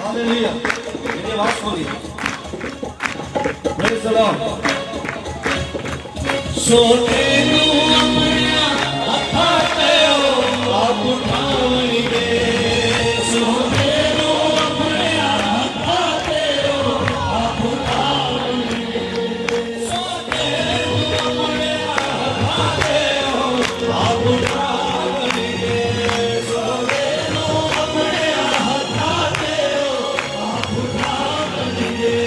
Hallelujah. मेरी आवाज सुनिए. Praise the Lord. सोने नू अपने हत्थे ओ आप उठावणगे. सोने नू अपने हत्थे ओ आप उठावणगे. सोने नू अपने हत्थे ओ आप उठावणगे. सोने नू अपने हत्थे ओ आप उठावणगे.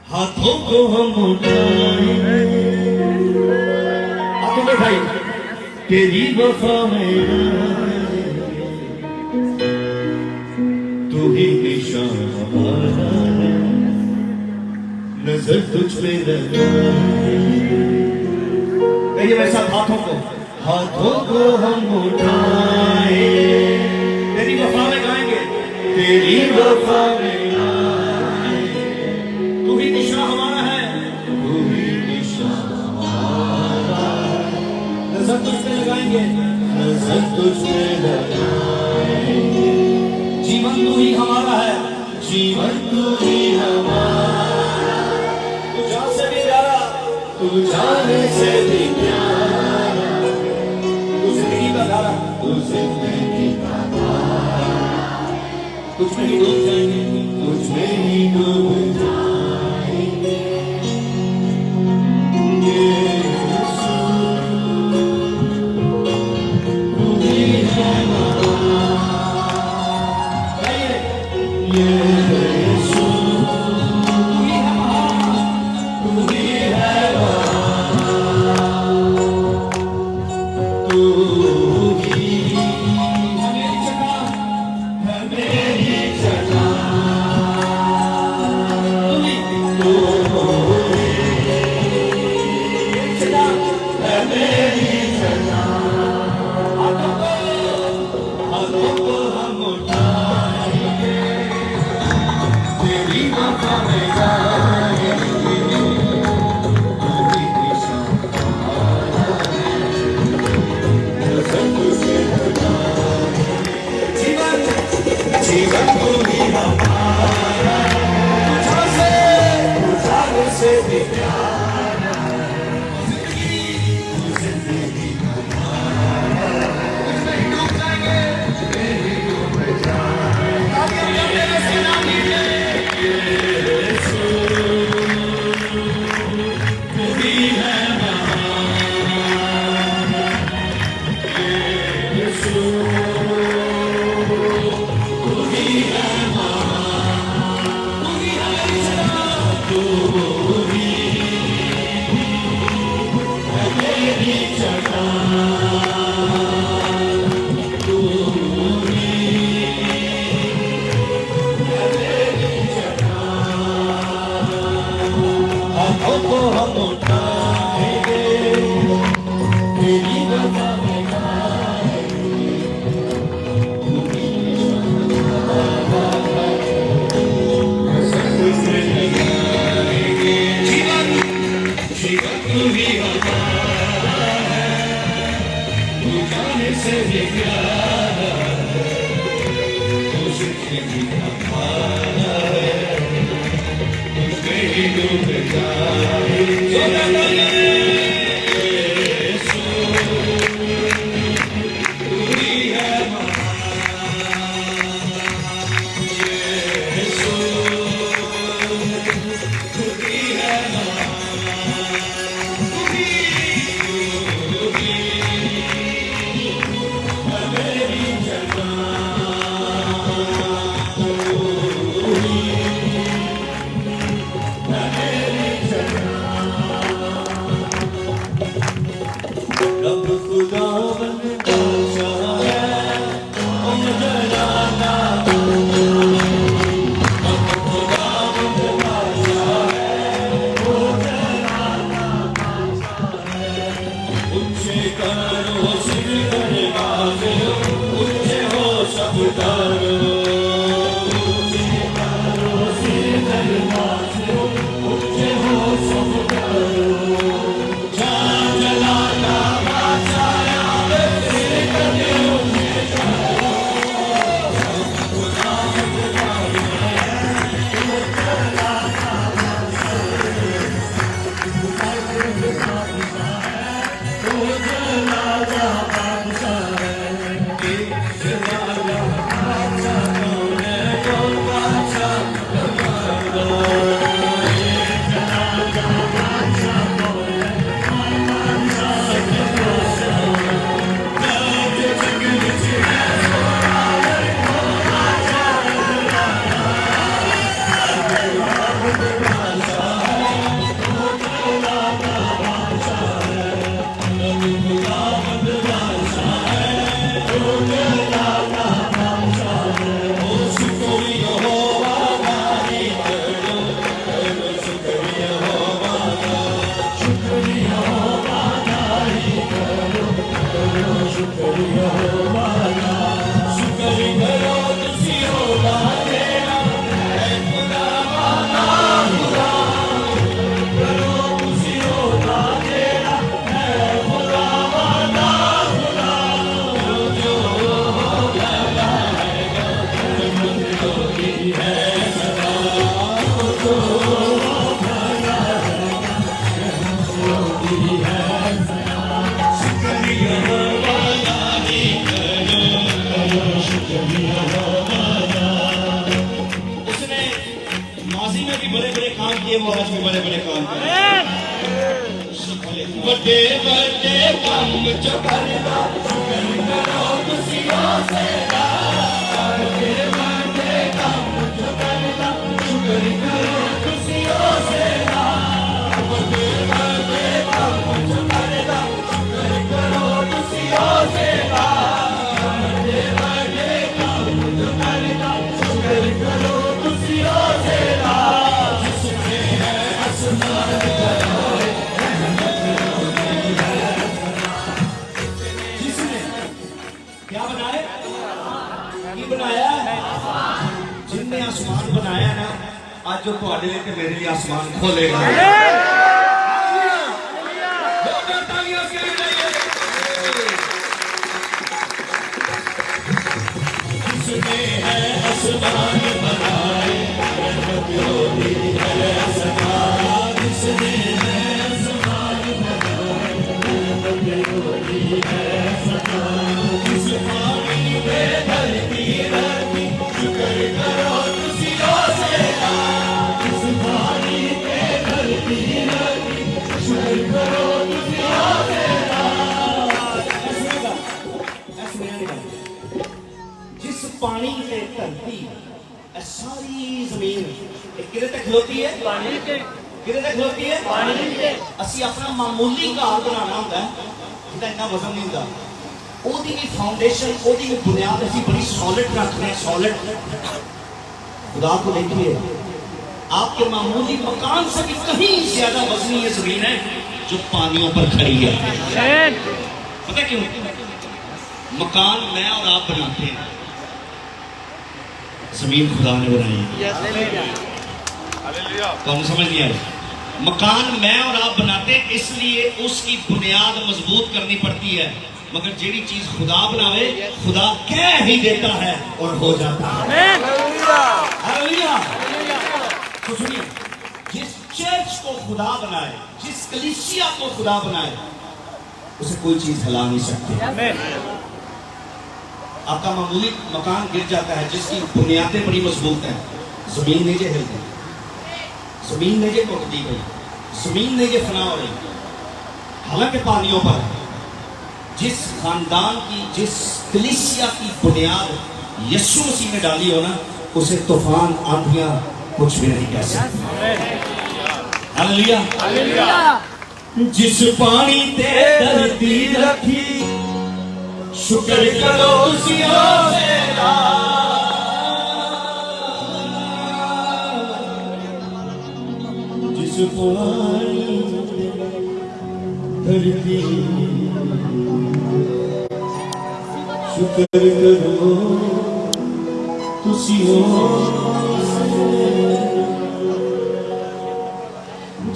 हाथों को हम उठाएं, हाथों को भाई तेरी वफा में तू ही निशान हमारा है, नजर तुझ पे लगाए. कहिए वैसा हाथों को हम उठाए, तेरी वफा में गाएंगे. तेरी वफा में तू ही निशा हमारा है, तू ही निशा हमारा है. नजर तुझ पे लगाएंगे, नजर तुझ पे लगाएंगे. जीवन तू ही हमारा है, जीवन तू ही हमारा. तू जान से भी प्यारा, तू जाने से भी प्यारा. तू जिंदगी का धारा, तू जिंदगी का धारा. तुझ में ही डूब जाएंगे, तुझ में ही डूब जाएंगे. चर्च को खुदा बनाए, जिस कलीसिया को खुदा बनाए, उसे कोई चीज हिला नहीं सकती। आपका मामूली मकान गिर जाता है जिसकी बुनियादें बड़ी मजबूत हैं, जमीन नहीं जे हिलती, जमीन नहीं जे टूट दी गई, जमीन नहीं जे फना हो रही, हालांकि पानियों पर जिस खानदान की, जिस कलीसिया की बुनियाद यीशु मसीह ने डाली हो ना, उसे तूफान आंधियां कुछ भी नहीं कह सकती। Hallelujah, hallelujah. जिस पानी ते धरती रखी, शुक्र करो उसियों से जिस पानी धरती शुक्र करो तुसियों से,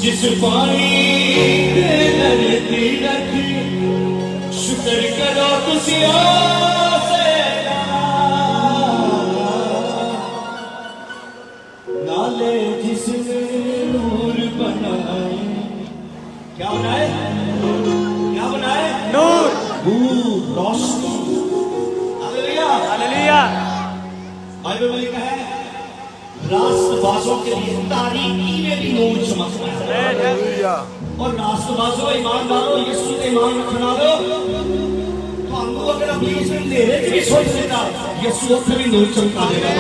जिस पानी ते धरती रखी, शुक्र करो तुसियों से, नाले जिसने नूर बनाए, क्या बनाए, क्या बनाए, नूर, रोशनी। Hallelujah, hallelujah. बाइबल में लिखा है रास्तबाजों के लिए तारीकी में भी नूर चमकता है। और रास्तबाजों, ईमानदारों, यीशु के ईमान रखना लो तो हमको अगर अपनी इसमें अंधेरे की भी सोच लेता, यीशु उससे भी नूर चमका देगा।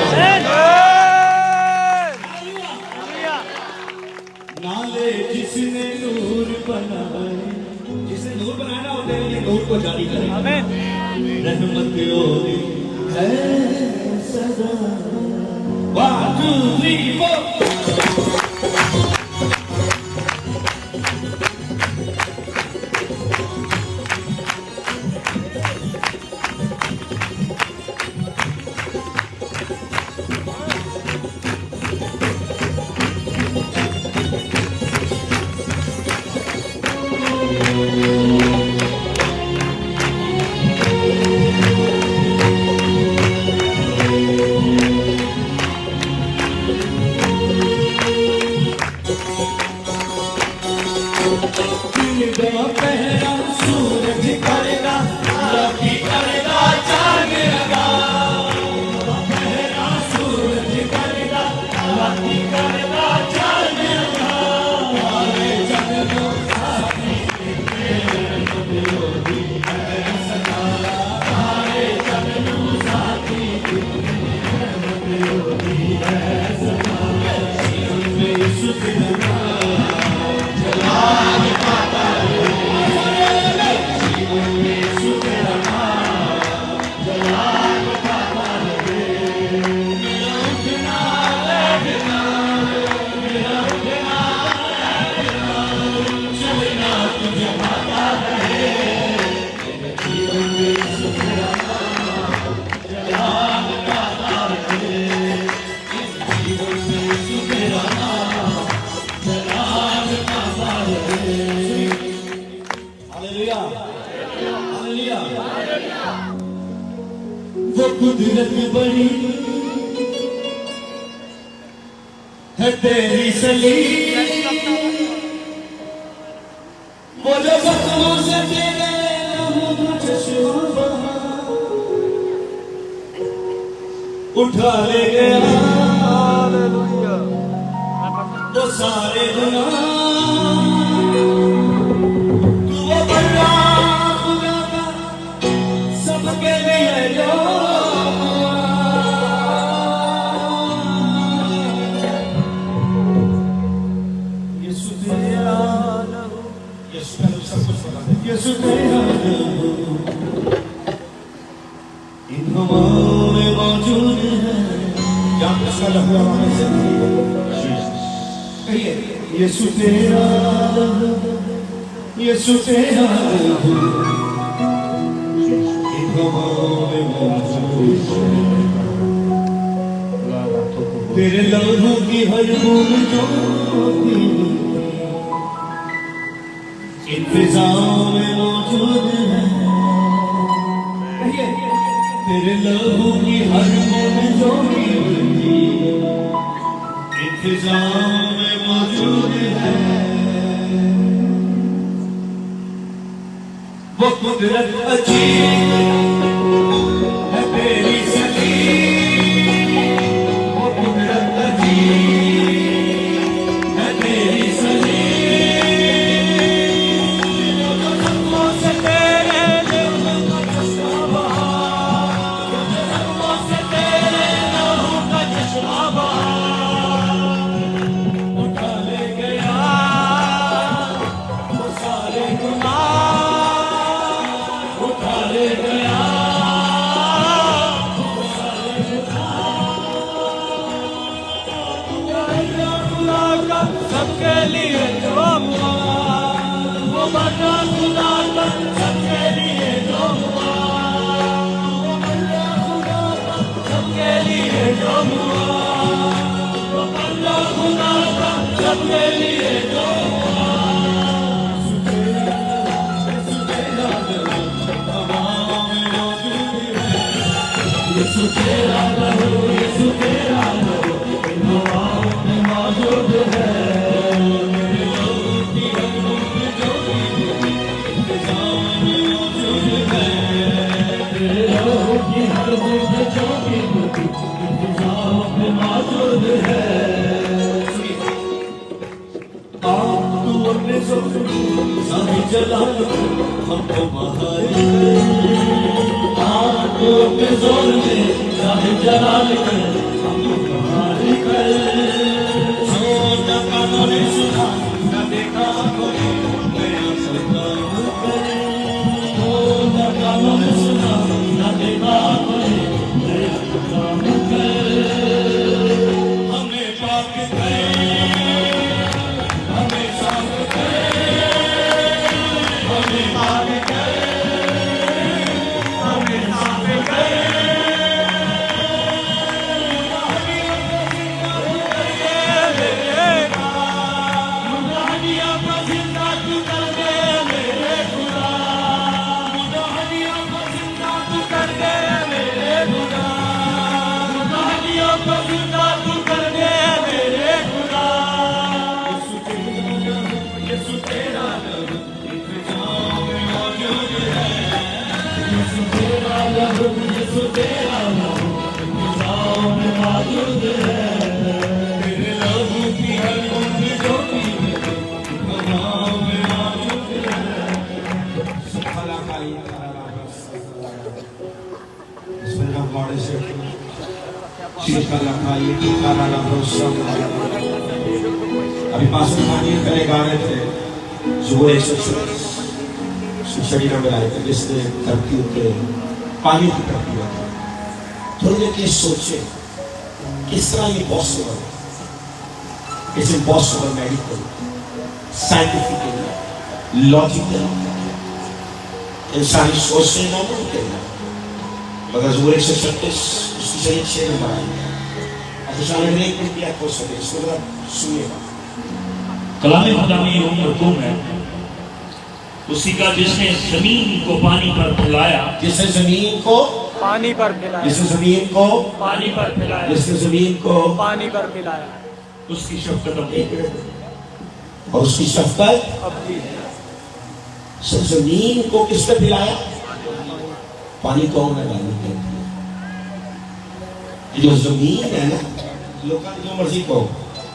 नाले जिसने नूर बनाए, जिसने नूर बनाया ना, वो तेरे लिए नूर को जारी करेगा। रहमत होगी है सदा। 1 2 3 4 वो कुदरत बड़ी है तेरी सलीम, वो जो जख्मों से तेरे लहू का चश्मा उठा ले गया, वो सारे गुनाह तू वो बड़ा खुदा का सबके लिए जो यीशु तेरा इन हवाओं में मौजूद है। क्या मसाला हुआ हमें कहिए यीशु तेरा, यीशु तेरा इन हवाओं में मौजूद है। तेरे लहू की हर बूंद जो इंतजाम में मौजूद है। तेरे लहू की हर बूंद जो इंतजाम में मौजूद موجود ہے وہ قدرت عجیب ہے تیری سلیب وہ قدرت عجیب ہے تیری سلیب جو زخموں سے تیرے لہو کا چشمہ بہا جو زخموں سے تیرے لہو کا چشمہ بہا اٹھا لے گیا وہ سارے گناہ اٹھا لے گیا وہ سارے خدا کا سب کے لیے جو ہوا وہ بنا خدا کا سب کے لیے جو ہوا وہ بنا خدا کا سب کے لیے جو ہوا وہ بنا خدا کا سب کے لیے جو ہوا یسوع تیرا لہو یسوع تیرا لہو ان ہواؤں میں موجود ہے میرے لہو کی رگوں میں جو بھی انتظام میں موجود ہے میرے لہو کی رگوں میں جو بھی انتظام میں موجود ہے آپ تو اپنے سب ساری جلال ہم کو بہائی آپ کے زور میں ظاہر جلال کر ہم کو بہائی کر نہ کانوں نے سنا نہ دیکھا کوئی نیا سلطان کر نہ کانوں نے سنا نہ دیکھا کوئی نیا سلطان کر ہمیں پاک کرے ہمیں صاف کرے ہمیں پاک کرے ابھی پاسٹر مانیے پہلے گا رہے تھے زبور 126 سٹڈی نمبر آئے تھے جس نے ترتیب کے پانی کی ترتیب ہے تھوڑی دیر کے سوچے کس طرح یہ پاسبل ہے اس امپاسبل میڈیکل سائنٹیفکلی لاجیکل انسانی سوچ سے ناممکن ہے مگر زبور 136 اس کی شریعت 6 نمبر آئی ہے کلام خدا میں یہ حکم ہے اسی کا جس نے زمین کو پانی پر پھیلایا جس نے زمین کو پانی پر پھیلایا جس نے زمین کو پانی پر پھیلایا جس نے زمین کو پانی پر پھیلایا اس کی شفقت ابدی ہے اور اس کی شفقت ابدی ہے زمین کو کس نے پھیلایا پانی کون ہے جو زمین ہے نا لوگوں جو مرضی کو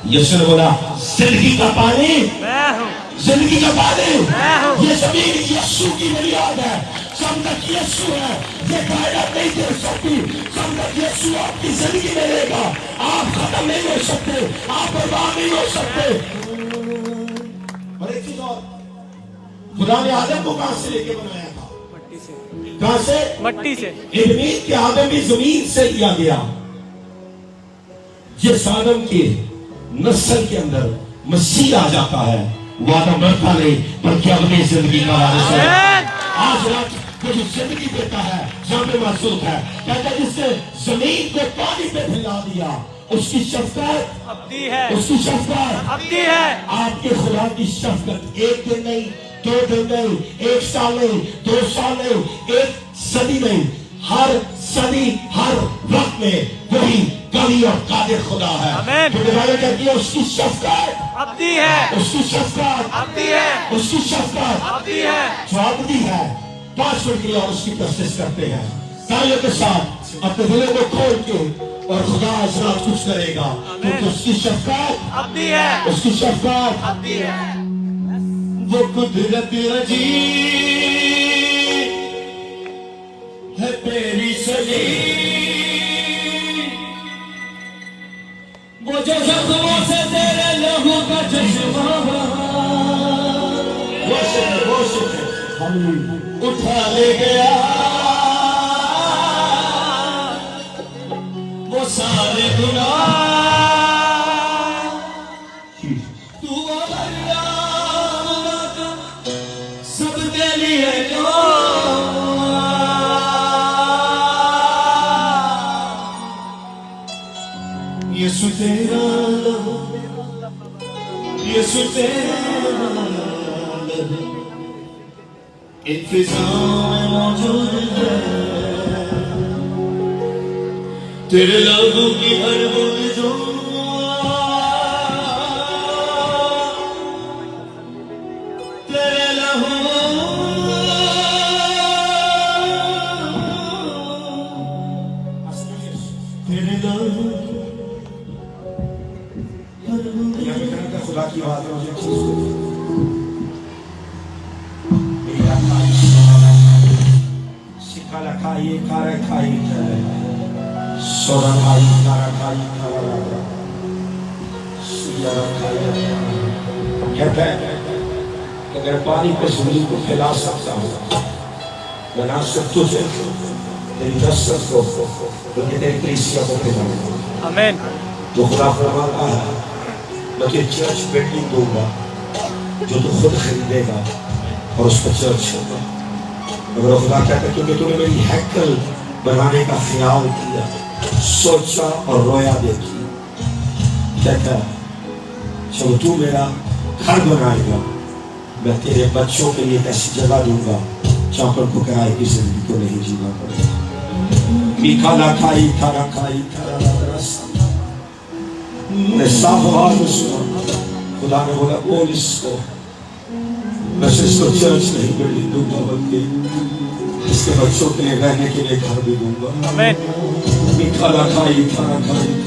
یسوع نے بولا زندگی کا پانی میں ہوں زندگی کا پانی میں ہوں یہ زمین یسوع کی بنیاد ہے جب تک یسوع ہے یہ کائنات نہیں گر سکتی جب تک یسوع آپ کی زندگی میں رہے گا آپ ختم نہیں ہو سکتے آپ برباد نہیں ہو سکتے اور ایک چیز اور خدا نے آدم کو کہاں سے لے کے بنایا تھا مٹی سے کہاں سے مٹی سے ابنی کے آدم بھی زمین سے لیا گیا جس آدم کی نسل کے اندر مسیح آ جاتا ہے وہ آدم مرتا نہیں بلکہ اپنی زندگی کا وارث ہے آج رات وہ جو زندگی دیتا ہے جامع معصوم ہے کہتا ہے جس نے زمین کو پانی پہ پھیلا دیا اس کی شفقت ابدی ہے اس کی شفقت ابدی ہے آپ کے خدا کی شفقت ایک دن نہیں 2 دن نہیں 1 سال نہیں 2 سال نہیں 1 صدی نہیں ہر صدی ہر وقت میں وہی قوی اور قادر خدا ہے آمین۔ جو ڈیوائڈ کرتی ہے اس کی شفقت ابدی ہے اس کی شفقت ابدی ہے اس کی شفقت ابدی ہے جو ابدی ہے 5 منٹ کے لیے اور اس کی پرستش کرتے ہیں تالیوں کے ساتھ اپنے دلوں کو کھول کے اور خدا آج رات کچھ کرے گا کیونکہ اس کی شفقت ابدی ہے اس کی شفقت ابدی ہے وہ قدرت عجیب ہے تیری سجی وہ جو زخموں سے تیرے لہو کا چشمہ وہ شکر ہم اٹھا لے گیا وہ سارے گناہ تو اللہ سب کے لیے یسوع تیرا لہو یسوع تیرا لہو انتظام موجود ہے تیرے لہو کی ہر بوند جو تیرے لہو تیرے لہو خدا کی بات ہے مجھے چیز سکھالا کھائیے کھارا کھائیے سونا کھائیے کھارا کھائیے کھارا سیارہ کھائیے کہتا ہے کہ اگر پانی پہ زمین کو پھیلا سکتا ہوں بنا سکتا تجھے تیری دستت کو بلکہ تیری کلیسیا کو پھیلاؤں آمین تو خدا فرماتا ہے میں تجھے چرچ بلڈنگ دوں گا جو تو خود خریدے گا اور اس پر چرچ ہوگا مگر خدا کہتا ہے کیونکہ تو نے میری ہیکل بنانے کا خیال کیا سوچا اور رویا دیکھی کہتا ہے جب تو میرا گھر بنائے گا میں تیرے بچوں کے لیے ایسی جگہ دوں گا جہاں پر کو کرائے کی زندگی کو نہیں جینا پڑے میکھا نہ کھائی تھارا کھائی تھارا رسا میں صاف آواز میں سنا خدا نے بولا بول اس کو میں سے اس کو چرچ نہیں بلڈنگ دوں گا بلکہ اس کے بچوں کے لیے رہنے کے لیے گھر بھی دوں گا آمین میٹھا نہ کھائی تھارا کھائی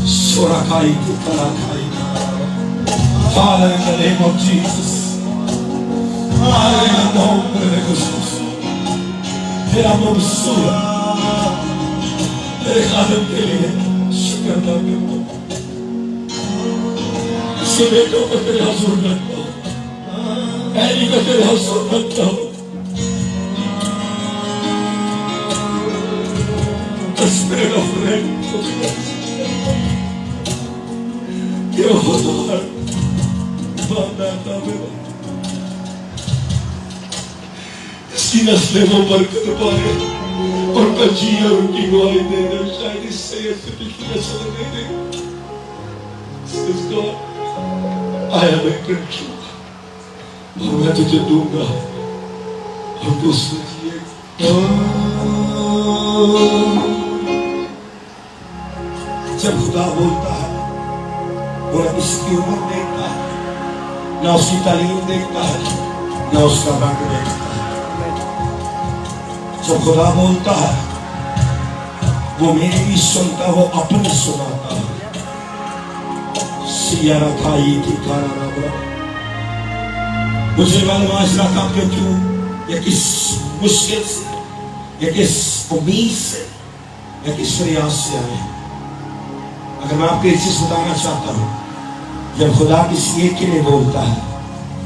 سورا کھائی تھارا کھائی Father, in the name of Jesus, Padre, en el nombre de Jesús, te amo sura, te خادم کے لیے شکر ادا کرتا ہوں اسی بیٹوں کو تیرے حضور رکھتا ہوں ایلی کو تیرے حضور رکھتا ہوں The spirit of rain کہ خدا اسی نسلیں وہ برکت پائے اور بچی اور ان کی گواہی دے دے شاید اس سے یہ پچھلی نسل نہیں دے اس کو آیا میں کنٹرول اور میں تجھے دوں گا اور تو اس میں جیے جب خدا بولتا ہے وہ اس کی عمر دیکھتا ہے نہ اس کی تعلیم دیکھتا ہے نہ اس کا رنگ دیکھتا ہے جب خدا بولتا ہے وہ میری بھی سنتا وہ اپنی سناتا ہے سیارہ کھائی تھی کھانا نہ بڑا مجھے معلوم آج رات آپ کے کیوں یا کس مشکل سے یا کس امید سے یا کس فریاد سے آئے ہیں اگر میں آپ کو ایک چیز بتانا چاہتا ہوں جب خدا کسی ایک کے لیے بولتا ہے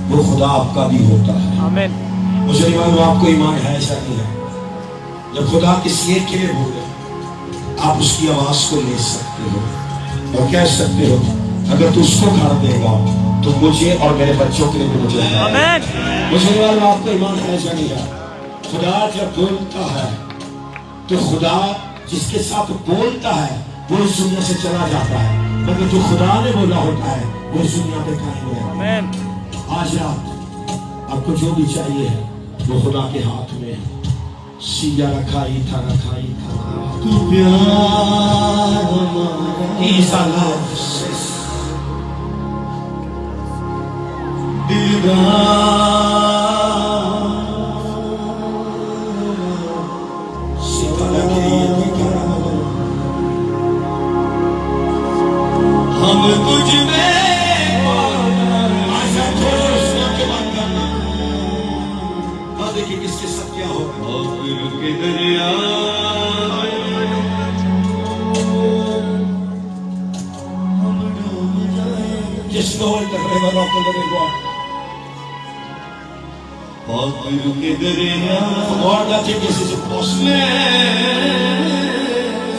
وہ خدا آپ کا بھی ہوتا ہے آمین مجھے نہیں معلوم آپ کو ایمان ہے ایسا نہیں ہے جب خدا کسی ایک کے لیے بولے آپ اس کی آواز کو لے سکتے ہو اور کہہ سکتے ہو اگر تو اس کو گھر دے گا تو مجھے اور میرے بچوں کے لیے بھی مجھے ہے آمین مجھے نہیں معلوم آپ کو ایمان ہے ایسا نہیں ہے خدا جب بولتا ہے تو خدا جس کے ساتھ بولتا ہے وہ اس دنیا سے چلا جاتا ہے مگر جو خدا نے بولا ہوتا ہے وہ اس دنیا پہ قائم ہے آمین آج رات آپ کو جو بھی چاہیے وہ خدا کے ہاتھ میں ہے सिया रखाई था तू प्यार हमारा He's our love says हम तुझ में आशा छोड़ो उसका के बात करना हाँ देखिए किसके साथ क्या होगा आखिर के दरिया Just go in the river of the living water. आखिर के दरिया For God nothing is impossible.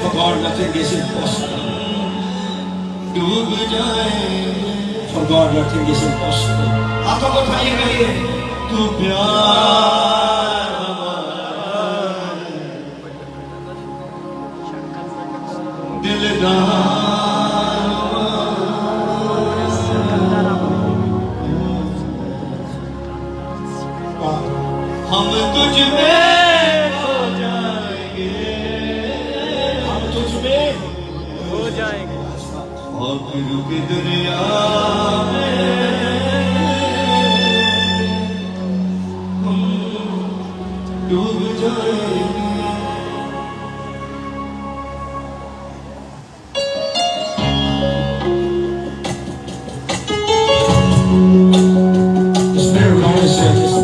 For God nothing is impossible. डूब जाए For God nothing is impossible. हाथों को उठाइए कहिए तू प्यार हमारा दिलदार हम तुझ में हो जाएंगे हम तुझ में हो जाएंगे आखिर की दुनिया में हम डूब जाएंगे It's very long to say this.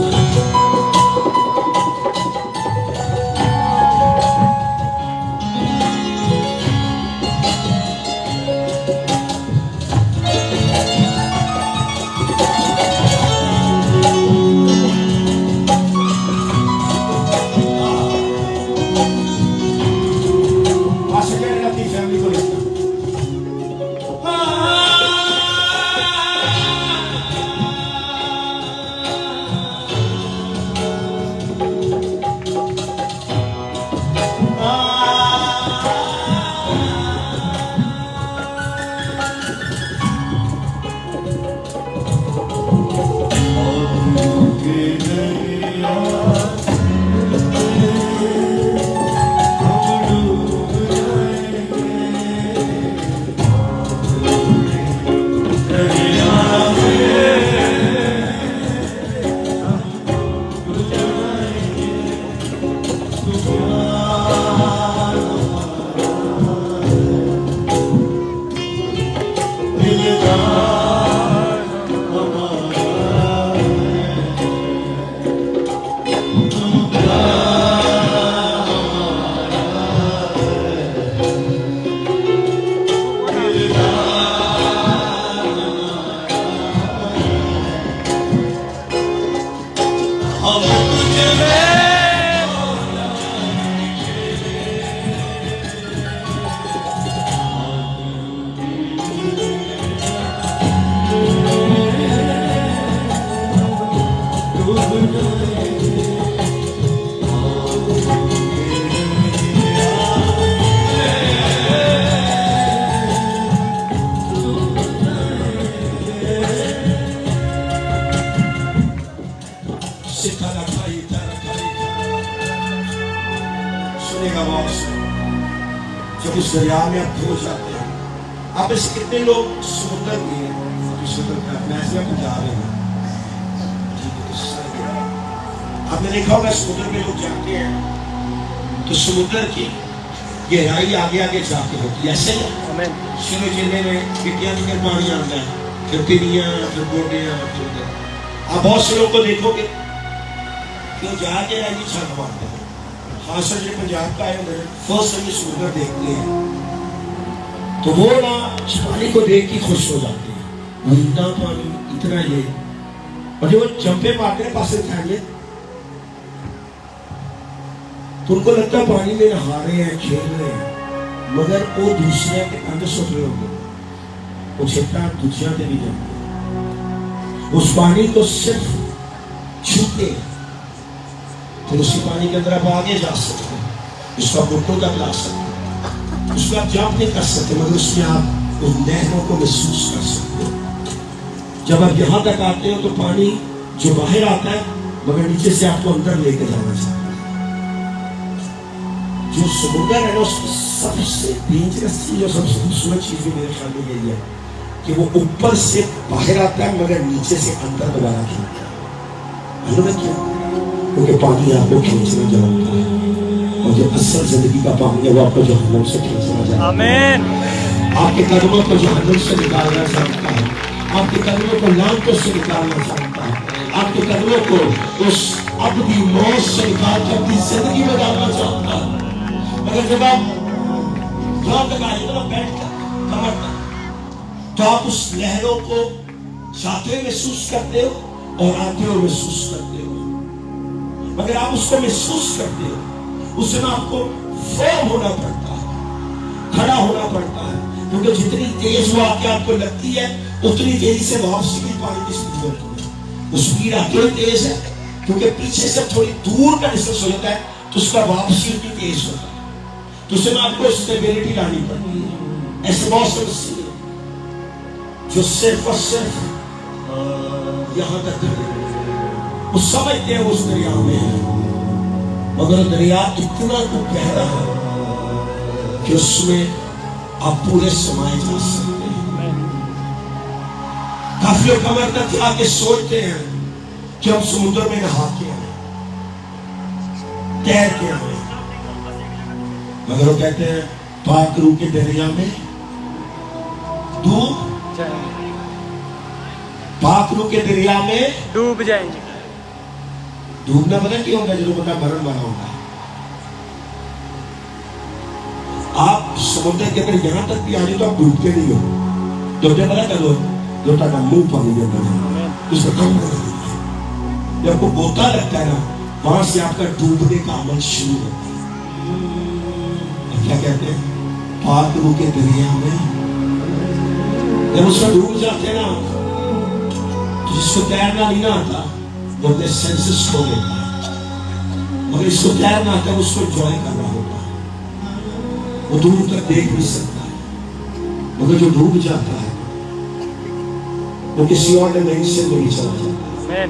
Pastor Gary अपनी फैमिली को लेकर हम तुझ में सुनेगा बॉस जब उस दरिया में आप खो जाते हैं आप ऐसे कितने लोग समुद्र में मैं ऐसे पंजाब में आपने देखा होगा समुद्र में लोग जाते हैं तो समुद्र की गहराई आगे आगे जाके होती है ऐसे ही शुरू जिले में गिट्टियां निकल पानी आता है फिर पिनियां फिर गोटियां फिर आप बहुत से लोग को देखोगे कि जाके आगे छाप मारते हैं हाँ सर ये पंजाब का है फर्स्ट टाइम समुद्र देखते हैं तो वो ना पानी को देख के खुश हो जाते हैं इतना पानी इतना ये और जब वो जंपे मारते हैं पास उठाएंगे तो उनको लगता है पानी में नहा रहे हैं खेल रहे हैं मगर वो दूसरे के अंदर सुट रहे होंगे वो छिपता दूसरा के भी जमते उस पानी को सिर्फ छूते तो उसी पानी के अंदर आप आगे जा सकते हैं उसका घुटनों तक ला सकते हैं उसमें आप जंप नहीं कर सकते मगर उसमें आप उन लहरों को महसूस कर सकते हो जब आप यहाँ तक आते हो तो पानी जो बाहर आता है मगर नीचे से आपको अंदर लेकर जाना चाहता है जो समुद्र है ना उसकी सबसे डेंजरस चीज और सबसे खूबसूरत चीज भी मेरे ख्याल में यही है कि वो ऊपर से बाहर आता है मगर नीचे से अंदर दोबारा खींचता है। मालूम है क्यों? क्योंकि पानी आपको खींचना जानता है और जो असल जिंदगी का पानी है वो आपको जहन्नम से खींचना जानता है। आमीन। आपके कदमों को जहन्नम से निकालना जानता है, आपके कदमों को लानतों से निकालना जानता है, आपके कदमों को उस अबदी मौत से निकाल कर अपनी जिंदगी में डालना चाहता है। मगर जब आप जॉब तक आए तो बैठ कर कमर तक तो आप उस लहरों को जाते हुए महसूस करते हो और आते हुए महसूस करते हो। मगर आप उसको महसूस करते हो उस समय आपको फर्म होना पड़ता है, खड़ा होना पड़ता है, क्योंकि जितनी तेज वो आके आपको लगती है उतनी तेजी से वापसी भी पानी की स्पीड होती है। वो स्पीड आपके तेज है क्योंकि पीछे से थोड़ी दूर का डिस्टेंस हो जाता है तो उसका वापसी उतनी तेज होता है। तो उसमें आपको स्टेबिलिटी लानी पड़ती है। ऐसे बहुत से मसीह जो सिर्फ और सिर्फ यहां तक वो समझते हैं उस दरिया में है, मगर दरिया इतना तो गहरा है कि उसमें आप पूरे समाये जा सकते हैं। काफी लोग कमर तक आके सोचते हैं कि हम समुद्र में नहा के आए, तैर के आए, मगर वो कहते हैं पाक रूह के दरिया में डूब जाएंगे, पाक रूह के दरिया में डूब जाएंगे। डूबना पता क्यों होगा? जो बता मरण बना होगा। आप समुद्र के अंदर यहां तक भी आ रहे तो आप डूबते नहीं हो। डूबते पता करो जो ताका मुंह पानी के अंदर है उसको काम करेगा। जब आपको गोता लगता है ना वहां से आपका डूबने का अमल शुरू होता है। क्या कहते हैं? पाक रूह के दरिया में जब उसमें डूब जाते हैं ना तो जिसको तैरना नहीं ना आता वो अपने सेंसेस खो देता है, मगर इसको तैरना आता है उसको एंजॉय करना होता है। वो दूर तक देख भी सकता है, मगर जो डूब जाता है वो किसी और डायमेंशन में भी चला जाता है।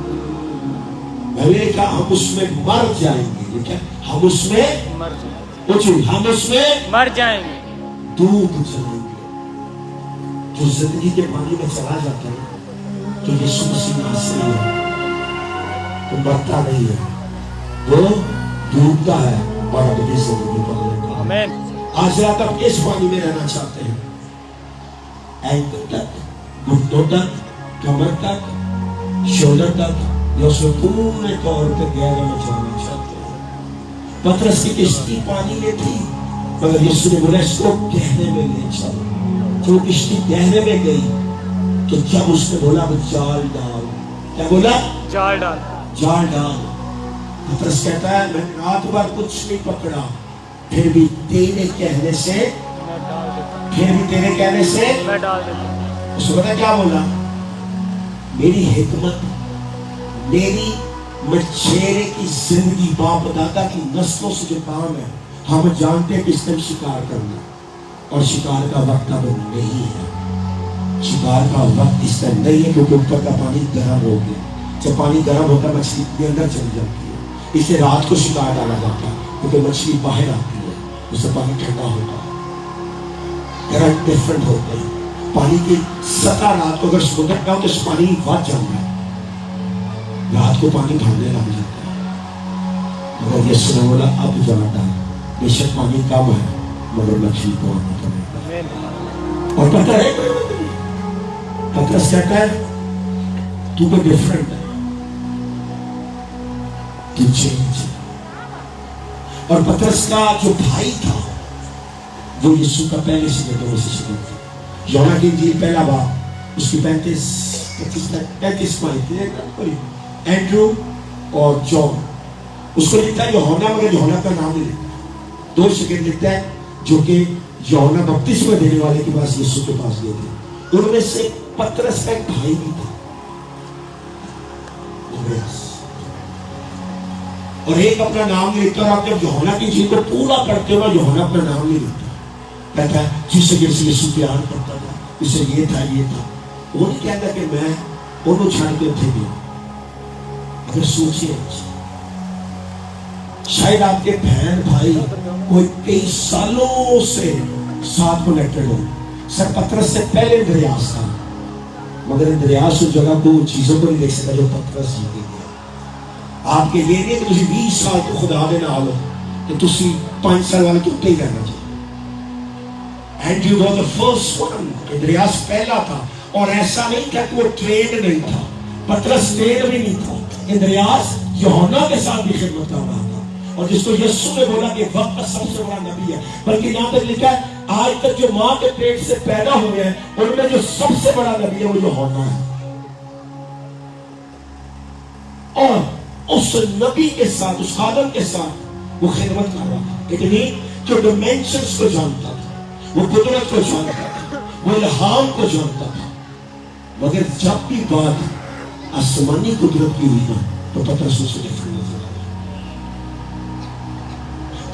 मैंने कहा हम उसमें मर जाएंगे। क्या हम उसमें मर जाएंगे, कुछ हम उसमें मर जाएंगे, डूब जाएंगे। जो जिंदगी के पानी में चला जाता है तो यीशु मसीह नासरी है, तो मरता नहीं है, वो डूबता है और अपनी जिंदगी को लेता है। आमीन। आज रात आप इस पानी में रहना चाहते हैं, एंकल तक, घुटनों तक, कमर तक, शोल्डर तक, या उसमें पूरे तौर पर गहरे में जाना चाहते हैं। पतरस की किश्ती पानी में थी मगर यीशु ने बोला इसको गहरे में ले चलो। जो किश्ती गहरे में गई तो जब उसने बोला वो जाल डाल, क्या बोला? जाल डाल। जाल डाल। पतरस कहता है मैंने रात भर कुछ नहीं पकड़ा, फिर भी तेरे कहने से, मैं डाल देता हूं, फिर भी तेरे कहने से मैं डाल देता हूं। उसने पता क्या बोला? मेरी हिकमत, मेरी मछेरे की जिंदगी, बाप दादा की नस्लों से जो काम है हम जानते हैं कि इस टाइम शिकार करना, और शिकार का वक्त अब नहीं है। शिकार का वक्त इस टाइम नहीं है क्योंकि ऊपर का पानी गर्म हो गया। जब पानी गर्म होता है मछली के अंदर चली जाती है, इसलिए रात को शिकार डाला जाता है क्योंकि मछली बाहर आती है, उससे पानी ठंडा होता है, करंट डिफरेंट होते हैं। पानी की सतह रात को अगर समुद्र का हो तो इस पानी बढ़ जाता है, रात को पानी भरने लग जाता है। मगर यीशु ने बोला अब जाता है, बेशक पानी कम है मगर मछली को आना पड़ेगा। और पता है पतरस कहता है तू तो डिफरेंट है, तू चेंज। और पतरस का जो भाई था वो यीशु का पहले से बेटों से शिष्य था। यूहन्ना की इंजील पहला बाब उसकी 35 पॉइंट एंड्रू और जॉन, उसको लिखता है यूहन्ना मगर यूहन्ना का नाम नहीं लिखता। 2 सेकंड लिखता है जो कि यूहन्ना बपतिस्मा देने वाले के पास यीशु के पास गए थे। उनमें से पतरस का एक भाई भी था और एक अपना नाम नहीं लिखता। और आप जब यूहन्ना की इंजील को पूरा पढ़ते हो यूहन्ना अपना नाम नहीं लिखता, कहता है जिससे जैसे यीशु प्यार करता था, इससे ये था ये था। वो नहीं कहता कि मैं उन्होंने छाड़ के थे गया। अगर सोचिए शायद आपके बहन भाई कोई कई सालों से साथ कनेक्टेड हो। सर पतरस से पहले इंद्रियास था, मगर इंद्रियास उस जगह को चीजों को नहीं देख सका जो पतरस जी के गया। आपके ये नहीं कि तुम 20 साल तो खुदा दे नाल हो कि तुसी 5 साल वाले तो ही रहना चाहिए। And you were the first one, Andreas पहला था। और ऐसा नहीं था कि वो ट्रेंड नहीं था, पतरस ट्रेंड भी नहीं था। इंद्रियास यूहन्ना के साथ भी खिदमत कर रहा था। और जिसको यीशु ने बोला कि वक्त का सबसे बड़ा नबी है, बल्कि यहाँ तक लिखा है आज तक जो माँ के पेट से पैदा हुए हैं उनमें जो सबसे बड़ा नबी है वो यूहन्ना है। और उस नबी के साथ, उस आदम के साथ वो खिदमत कर रहा था। इतनी जो डिमेंशंस को जानता था, वो कुदरत को जानता था, वो इल्हाम को जानता था। मगर जब भी बात आसमानी कुदरत की हुई ना, तो पतरस उससे डिफरेंट नजर आया।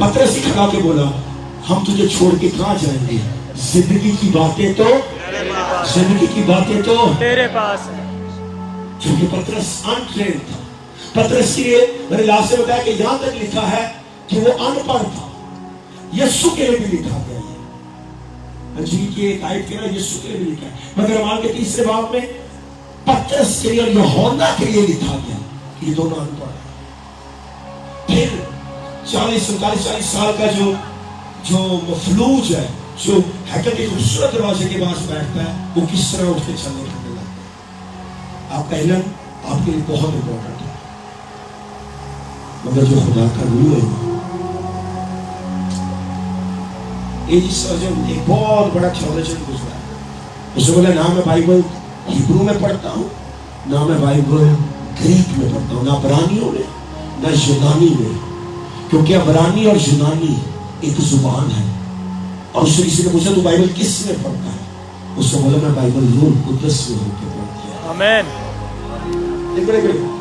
पतरस ही खड़ा के बोला हम तुझे छोड़ के कहां जाएंगे, जिंदगी की बातें तो तेरे पास है। क्योंकि पतरस अनट्रेन्ड था। पतरस के लिए मैंने लास्ट से बताया कि यहां तक लिखा है कि वो अनपढ़ था। यीशु के लिए भी लिखा गया है, अंजील की एक आयत के लिए यीशु के लिए भी लिखा है। मगर माल के 3 बाब में पतरस के लिए और यूहन्ना के लिए लिखा गया, ये दोनों अनपढ़ है। फिर 40 साल का जो मफलूज है, जो हैकल के खूबसूरत दरवाजे के पास बैठता है, वो किस तरह उठ के चलने लगता है। आपका इल्म आपके लिए बहुत इंपॉर्टेंट है। मगर जो खुदा का रूह है, सर्जन एक बहुत बड़ा थियोलॉजियन गुजरा है। उसने बोला ना मैं बाइबल हिब्रू में पढ़ता हूँ, ना मैं बाइबल ग्रीक में पढ़ता हूँ, ना अबरानियों में ना यूनानी में, क्योंकि अबरानी और यूनानी एक जुबान है। और उससे किसी ने पूछा तू बाइबल किस में पढ़ता है, उसने बोला मैं बाइबल रूह कुदस में होकर पढ़ती हूँ। आमीन।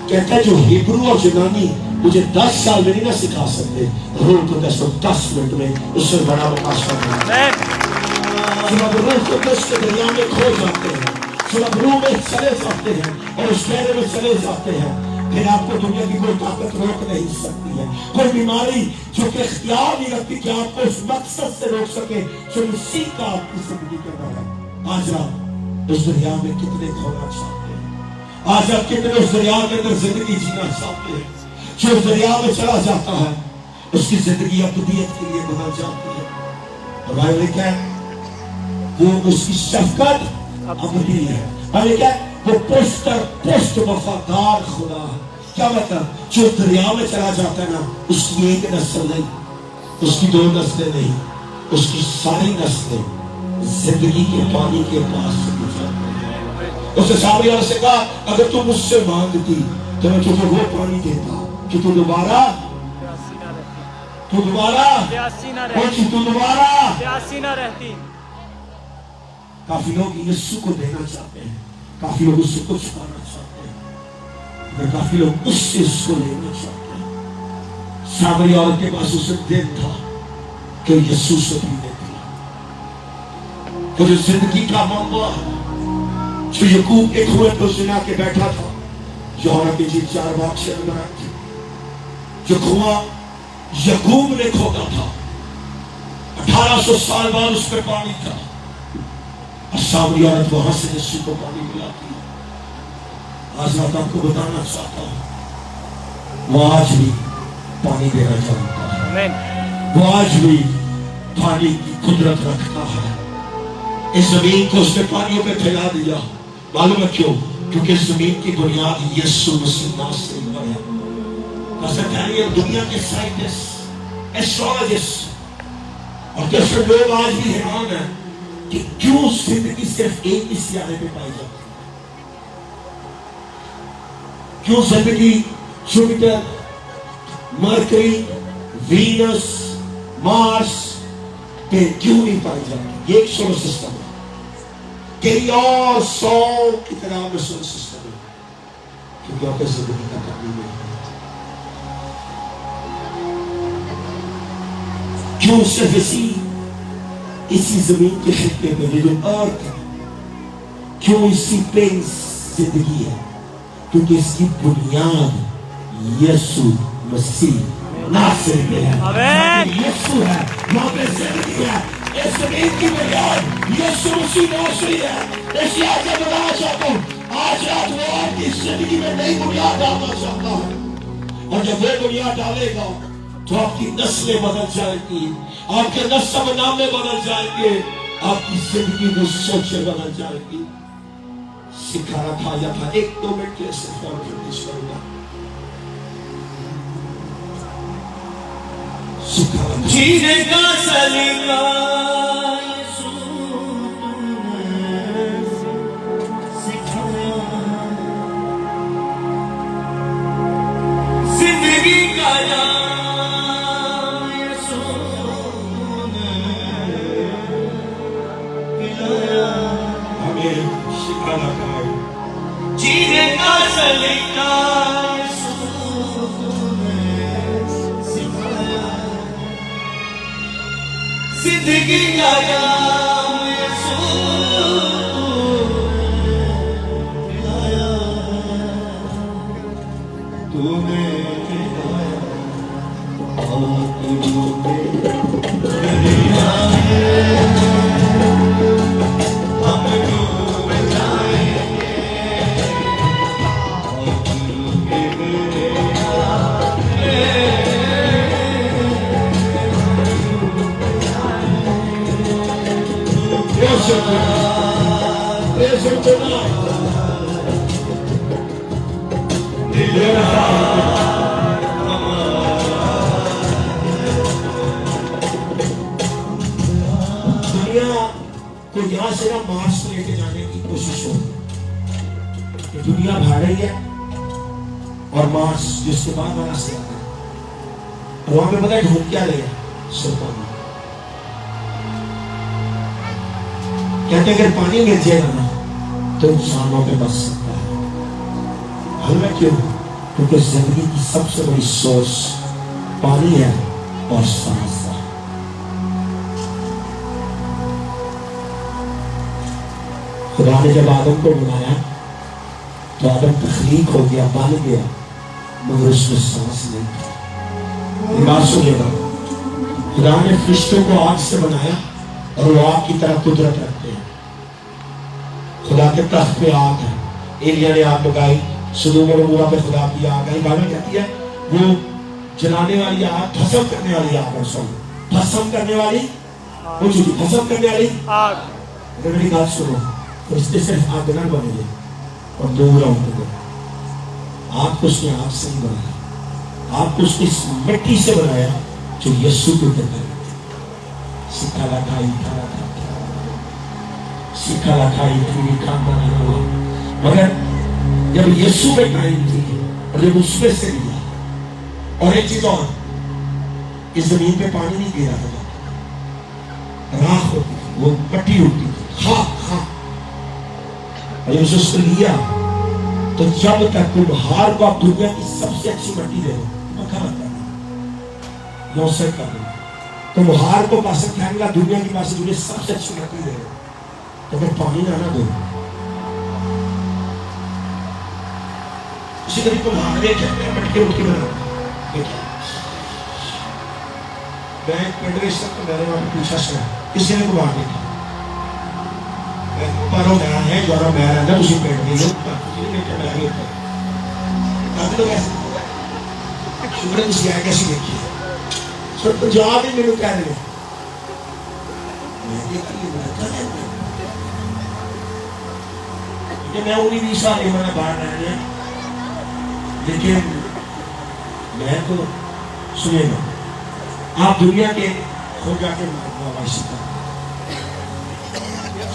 कहता है जो हिब्रू और यूनानी मुझे 10 साल में नहीं ना सिखा सकते, रूह कुदस को 10 मिनट में उससे बड़ा मुकाशफा करना है। जब आप रूह कुदस के दरिया में खो जाते हैं, जब आप रूह में चले जाते हैं और उस गहरे में चले जाते हैं, फिर आपको दुनिया की कोई ताकत रोक नहीं सकती है। कोई बीमारी जो कि इख्तियार नहीं रखती कि आपको उस मकसद से रोक सके जो मसीह का आपकी जिंदगी के अंदर है। आज आप उस दरिया में कितने खोना चाहते हैं, आज आप कितने उस दरिया के अंदर जिंदगी जीना चाहते हैं। जो दरिया में चला जाता है उसकी जिंदगी अबदियत के लिए बदल जाती है। और भाई लिखा है वो उसकी शफकत अबदी है। भाई क्या वो पुष्ट वफादार खुदा है। क्या मतलब जो दरिया में चला जाता है ना, उसकी एक नस्ल नहीं, उसकी 2 नस्लें नहीं, उसकी सारी नस्लें जिंदगी के पानी के पास से गुजरती हैं। उसने सामने वाले से कहा अगर तू मुझसे मांगती तो मैं तुझे वो पानी देता कि तू दोबारा प्यासी ना रहती। काफी लोग यीशु को देना चाहते हैं, काफी लोग उससे कुछ पाना चाहते हैं, मगर काफी लोग उससे उसको लेना चाहते हैं। सामरी औरत के पास उसे दिन था कि यीशु से पीने थी। तो जो जिंदगी का मामला जो यकूब के कुएं पर जिना के बैठा था, यूहन्ना की इंजील 4 बाब 6 में थी। जो कुआं यकूब ने खोदा था, 1800 साल बाद उस पर पानी था। और सामरी औरत वहां से यीशु को पानी मिलाती है। आज मैं आपको बताना चाहता हूं वो आज भी पानी देना चाहता है, वो आज भी पानी की कुदरत रखता है। इस जमीन को उसने पानियों पे फैला दिया। मालूम है क्यों? क्योंकि जमीन की बुनियाद यीशु मसीह नासरी पर है। दुनिया के साइंटिस्ट, एस्ट्रोलॉजिस्ट और दूसरे लोग आज भी हैरान है कि क्यों जिंदगी सिर्फ एक ही सियारे पे पाई जाती है। क्यों जिंदगी जुपिटर, मरकरी, वीनस, मार्स पे क्यों नहीं पाई जाती? ये एक सोलर सिस्टम है, कई और 100 की तरह में सोलर सिस्टम है, क्योंकि आपके जिंदगी का तकमील है। क्यों सिर्फ इसी जमीन के खित्ते पे जो अर्थ है, क्यों इसी प्लेन जिंदगी है? क्योंकि इसकी बुनियाद यीशु मसीह नासर पे है, आमीन। यीशु है, वहाँ पे जिंदगी है। इस जमीन की बुनियाद यीशु मसीह नासरी है। इसलिए आज मैं बताना चाहता हूँ, आज रात वो आपकी जिंदगी में नई बुनियाद डालना चाहता है, और जब वो बुनियाद डालेगा तो आपकी नस्लें बदल जाएगी, आपके नस्ब नामे बदल जाएंगे, आपकी जिंदगी में सोचें बदल जाएगी। सिखा रखा था 1-2 मिनट के सिर्फ और फिनिश करूंगा। सिखा रखा जीने का सलीका यीशु तूने सिखाया, जिंदगी का नाम यीशु तूने पिलाया, हमें सिखा रखा है। जीने का सलीका यीशु तूने सिखाया, जिंदगी का नाम यीशु तूने पिलाया, दुनिया को यहाँ से ना मार्स में लेके जाने की कोशिश हो रही है। दुनिया भाग रही है और मार्स जिसके बाद बना से आता है, और वहां पे पता है ढूंढ क्या ले शैतान। कहते हैं अगर पानी गिर जाएगा ना तो इंसान वहां पे बच सकता है। हमें क्यों? क्योंकि जिंदगी की सबसे बड़ी सोर्स पानी है और सांस है। खुदा ने जब आदम को बनाया तो आदम तख्लीक हो गया, बन गया, मगर उसमें सांस नहीं था। बात सुनिएगा, खुदा ने फरिश्तों को आग से बनाया और वो आग की तरह कुदरत रखते हैं। खुदा के तख्त पे आग है, एलिया ने आग लगाई, सदोम और अमोरा पे खुदा की आग आई। बाइबल कहती है वो जलाने वाली आग, भस्म करने वाली आग, भस्म करने वाली, वो जो भस्म करने वाली आग। मेरी बात सुनो, फरिश्ते सिर्फ आग न बने और दूर होंगे। आपको उसने आग से नहीं बनाया, आपको उसने इस मिट्टी से बनाया जो यीशु के ऊपर है। सिखा रखाई सीखा रखाई थी काम बना हुआ, मगर जब यीशु में टाइम थी और जब उसमें से लिया, और एक चीज और, इस जमीन पे पानी नहीं गिरा था, राख होती थी, वो पट्टी होती थी, खाक खाक। और जब उसको लिया तो जब तक तुम हार को आप दुनिया की सबसे अच्छी मट्टी दे दो, तुम हार को पास खाएंगे दुनिया की पास दुनिया सबसे अच्छी मट्टी दे दो, तो फिर पानी ना दो। इसी तरह तुम हारे कहते हैं मटके उठ के बना। मैं पिंड में सब मेरे वहां पूछा सर किसी ने को मार देखा पर वो मेरा है जो मैं रहता उसी पिंड में लोग किसी ने क्या लगे काफी लोग ऐसे शुक्र से आए कैसे देखिए सर पंजाब ही मेरे कह रहे मैं उन्हीं 20 साल की मैंने बाहर रह गया, लेकिन मैं तो सुनेगा आप दुनिया के हो जाके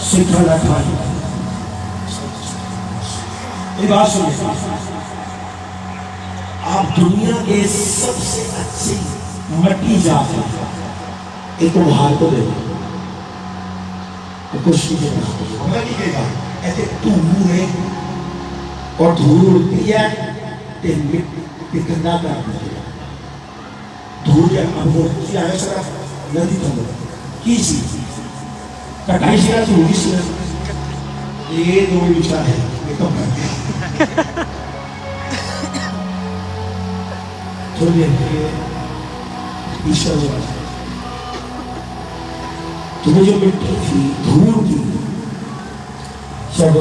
सिखा रखा है। बात सुनिए, आप दुनिया के सबसे अच्छी मट्टी जाते एक हाल को दे तो कुछ नहीं देगा। ऐसे धूल है और धूल उड़ती है गंदा कर धूल आया सर नदी की चीज कटाई से होगी ये दो विचार है थोड़ी देर ईश्वर वाला तुम्हें जो मिट्टी थी धूल थी जब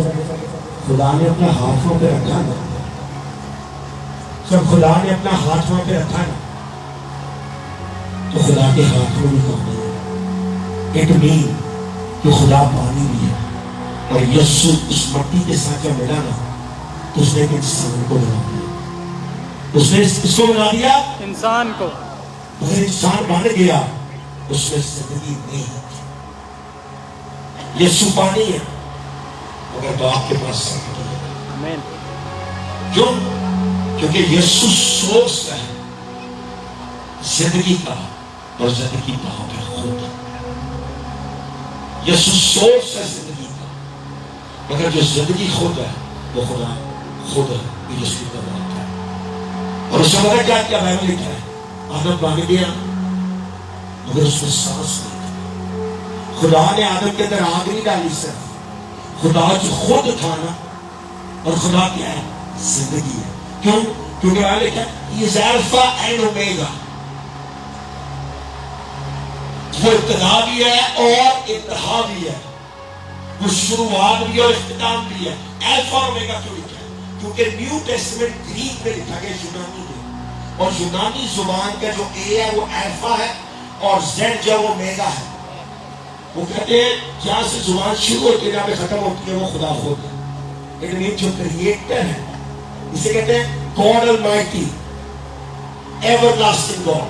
खुदा ने अपना हाथ वहां पे रखा ना, जब खुदा ने अपना हाथ वहां पे रखा ना, तो खुदा के हाथ में भी काम है। इट मीन कि खुदा पानी भी है और यीशु उस मट्टी के साथ जब मिला ना तो उसने एक इंसान को बना दिया। उसने किसको बना दिया? इंसान को। अगर इंसान बन गया उसमें जिंदगी नहीं है। यीशु पानी है मगर तो आपके पास जिंदगी है। आमीन। क्यों? क्योंकि यीशु सोर्स है जिंदगी का और जिंदगी वहां पे खुद है। यीशु सोर्स है जिंदगी का मगर जो जिंदगी खुद है वो खुदा खुद है। यीशु का बात है। और उसमें मगर क्या क्या बाइबल लिखा है? आदम बन गया मगर उसमें सांस नहीं था। खुदा ने आदम के अंदर आग नहीं डाली सर। खुदा जो खुद था ना, और खुदा क्या है? जिंदगी है। क्यों? क्योंकि बाइबल लिखा है he is alpha and omega. वो इब्तिदा भी है और इंतहा भी है, वो शुरुआत भी और इख्तिताम भी है। अल्फा और ओमेगा क्यों लिखा है? क्योंकि न्यू टेस्टमेंट ग्रीक में लिखा गया यूनानी में, और यूनानी जुबान का जो ए है वो अल्फा है और जेड जो वो ओमेगा है। वो कहते हैं जहां से जुबान शुरू होती है जहां पे खत्म होती है वो खुदा खुद है। लेकिन जो क्रिएटर है इसे कहते हैं गॉड ऑलमाइटी, एवरलास्टिंग गॉड,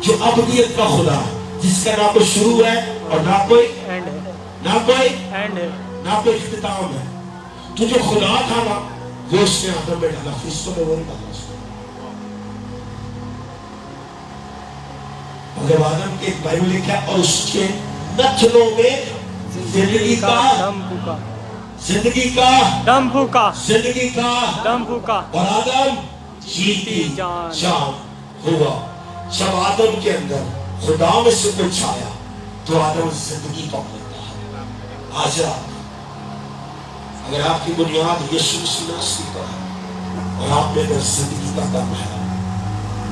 जो अबदियत का खुदा है, जिसका ना कोई शुरू है और ना कोई एंड है। ना कोई एंड है। ना कोई इख्तिताम है। तो जो खुदा था ना वो उसने आदम में डाला, फिर में वो नहीं डाला उसने। मगर आदम के एक बाइबल लिखा है और उसके नथनों में जिंदगी का दम फूका। जिंदगी का दम फूका। जिंदगी का दम फूका। और आदम जीती जान हुआ। जब आदम के अंदर खुदा में से कुछ आया तो आदम जिंदगी पा लेता है। आज रात अगर आपकी बुनियाद यीशु मसीह पर है और आप में अगर जिंदगी का दम है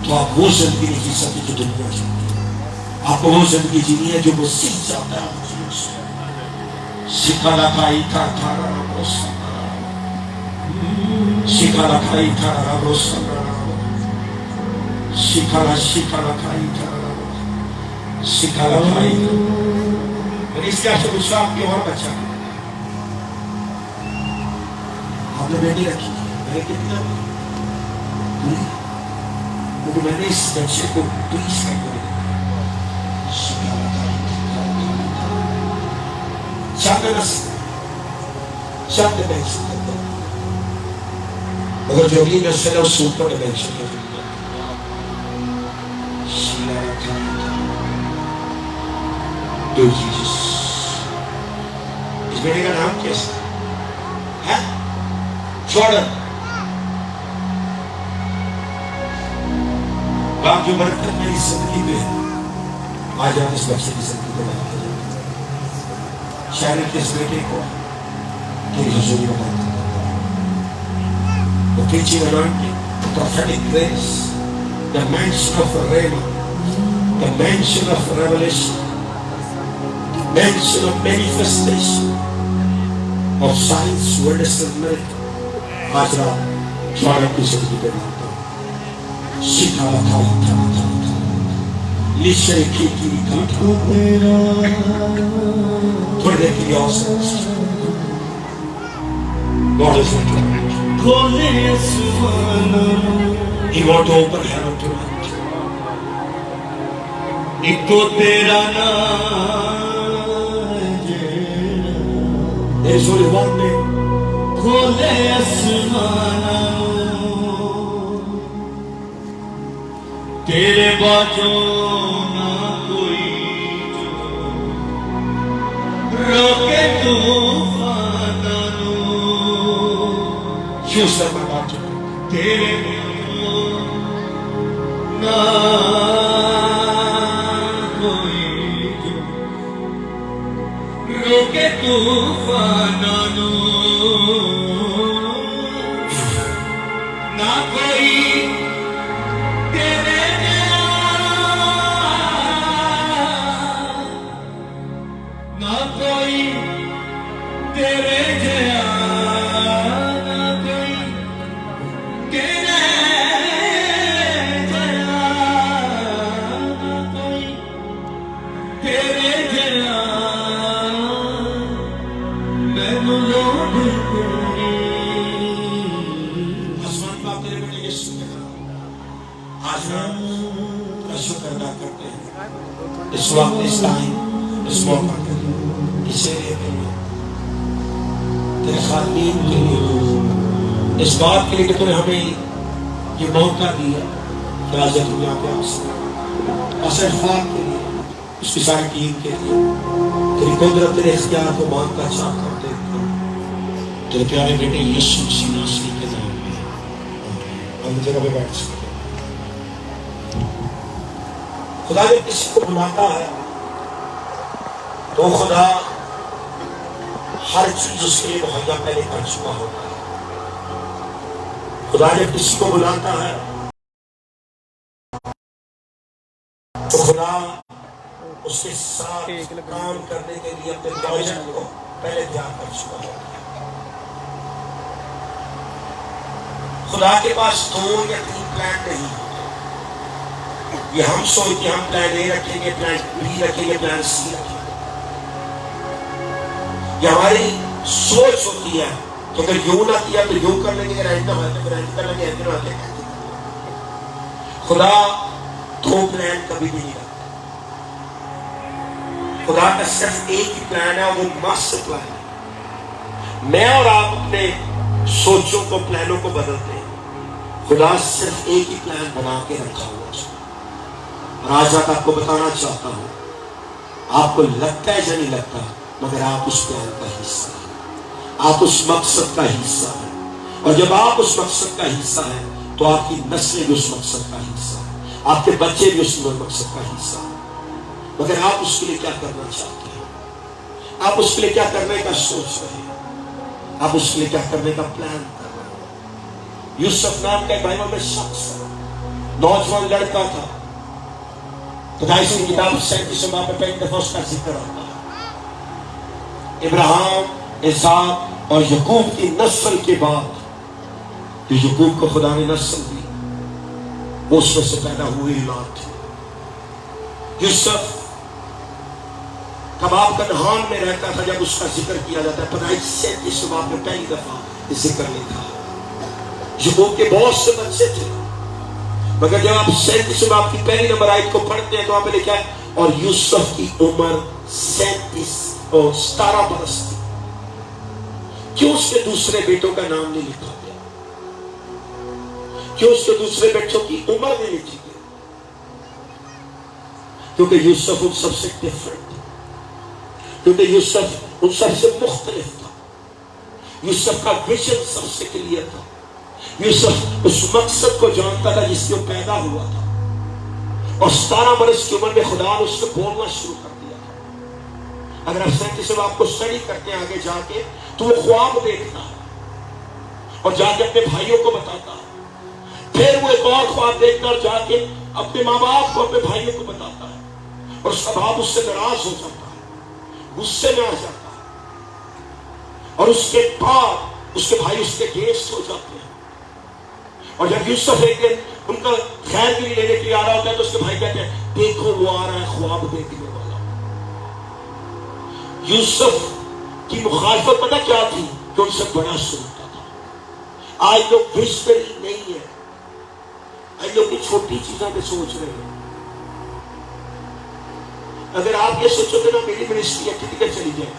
तो आप वो जिंदगी नहीं जी सकते जो दुनिया जीती है। आपको वो जिंदगी जीनी है जो मसीह चाहता है। शिकाला खाई था थारा रोसा, शिकाला खाई थारा रोसा, शिकाला शिकाला खाई थारा, शिकाला खाई। मैंने इसके आपसे पूछा आपकी और बच्चा आपने बेटी रखी, मैंने कितनी रखी? क्योंकि मैंने इस बच्चे को 20 का शब्द मेंशन करते हैं मगर जो भी नस्ल है उस ऊपर मेंशन करते हैं। इस बेटे का नाम कैसा है? जॉर्डन। बाप जो बरकत मेरी जिंदगी में आज आप इस बच्चे की जिंदगी को बना के शायद इस बेटे को तेरी हुजूरी में बंद कर देता है। The preaching anointing, the prophetic grace, the mention of rhema, the mention of revelation, the mention of manifestation of signs, wonders and miracles. आज रात जॉर्डन की जिंदगी पे डालता हूँ। शिखा रखा लिशे की थोड़ी देर के लिए और God is tonight. He want to open heaven tonight. इको तेरा नाम There is only one name. खोले आसमाना तेरे बाजो ना कोई रोके तूफाना You said my heart. तेरे ना कोई रोके तूफाना ना कोई तेरे बाप तेरे बेटे यीशु के नाम आज हम शुक्र अदा करते हैं इस वक्त, इस टाइम, इस मौका के लिए, इस एरिया के लिए, तेरे खातीन के लिए, इस बात के लिए कि तूने हमें ये मौका दिया कि आज तुम यहाँ पे आ सकते। और सिर्फ के लिए, उसकी सारी टीम के लिए तेरी कुदरत, तेरे इख्तियार को मांगता चाहता हूँ तेरे प्यारे बेटे यीशु मसीह नासरी के नाम में। हम जगह पे बैठ सकते हैं। खुदा जब किसी को बुलाता है तो खुदा हर चीज उसके लिए मुहैया पहले कर चुका होता है। खुदा जब किसी को बुलाता है तो खुदा उसके साथ काम करने के लिए अपने प्रोजेक्ट को पहले तैयार कर चुका होता है। खुदा के पास 2 या 3 प्लान नहीं होते। ये हम सोचते हम प्लान ए रखेंगे, प्लान बी रखेंगे, प्लान सी रखेंगे। ये हमारी सोच होती है कि अगर यूं ना किया तो यूं कर लेंगे, अगर ऐसा हुआ तो फिर ऐसा कर लेंगे, ऐसे ना ऐसे। खुदा 2 प्लान कभी भी नहीं रखता। खुदा का सिर्फ एक ही प्लान है, वो मास्टर प्लान है। मैं और आप अपने सोचों को, प्लानों को बदलते हैं। खुदा सिर्फ एक ही प्लान बना के रखा हुआ है। और आज रात आपको बताना चाहता हूं, आपको लगता है या नहीं लगता, मगर आप उस प्लान का हिस्सा हैं, आप उस मकसद का हिस्सा हैं। और जब आप उस मकसद का हिस्सा हैं तो आपकी नस्लें भी उस मकसद का हिस्सा हैं, आपके बच्चे भी उस मकसद का हिस्सा हैं। मगर आप उसके लिए क्या करना चाहते हैं? आप उसके लिए क्या करने का सोच रहे हैं? आप उसके लिए क्या करने का प्लान कर रहे हैं? यूसुफ नाम का बाइबल में शख्स नौजवान लड़का था। पैदाइश की किताब 37 बाब में पहली दफा उसका जिक्र आता है। इब्राहिम, इसहाक और याकूब की नस्ल के बाद जो याकूब को खुदा ने नस्ल दी, वो उसमें से पैदा हुई औलाद थी। यूसुफ कबाब कनान में रहता था जब उसका जिक्र किया जाता है। पैदाइश 37 बाब में पहली दफा जिक्र लिखा। याकूब के बहुत से बच्चे थे, मगर जब आप 37 बाब की पहली नंबर आयत को पढ़ते हैं तो वहां पे लिखा है और यूसुफ की उम्र 17 बरस थी। क्यों उसके दूसरे बेटों का नाम नहीं लिखा गया? क्यों उसके दूसरे बेटों की उम्र नहीं लिखी गई? क्योंकि यूसुफ उन सबसे डिफरेंट, क्योंकि यूसुफ उन सबसे मुख्तलिफ था। यूसुफ का विजन सबसे क्लियर था। यूसुफ उस मकसद को जानता था जिससे वो पैदा हुआ था। और 17 बरस की उम्र में खुदा ने उसको बोलना शुरू कर दिया था। अगर आप 37 आपको स्टडी करते हैं आगे जाके तो वो ख्वाब देखता है और जाके अपने भाइयों को बताता है। फिर वो एक और ख्वाब देखता और जाके अपने माँ बाप को, अपने भाइयों को बताता है। और उसका बाप उससे नाराज हो जाता है, गुस्से में आ जाता है। और उसके बाद उसके भाई उसके गेस्ट हो जाते हैं। और जब यूसुफ एक दिन उनका खैरगिरी लेने के लिए आ रहा होता है तो उसके भाई कहते हैं देखो वो आ रहा है ख्वाब देखने वाला। यूसुफ की मुखालफत पता क्या थी कि उनसे बड़ा सुनता था। आज लोग विस्परिंग नहीं है, आज लोग छोटी चीजों पे सोच रहे हैं। अगर आप ये सोचोगे ना मेरी मिनिस्ट्री अच्छी तरीके चली जाए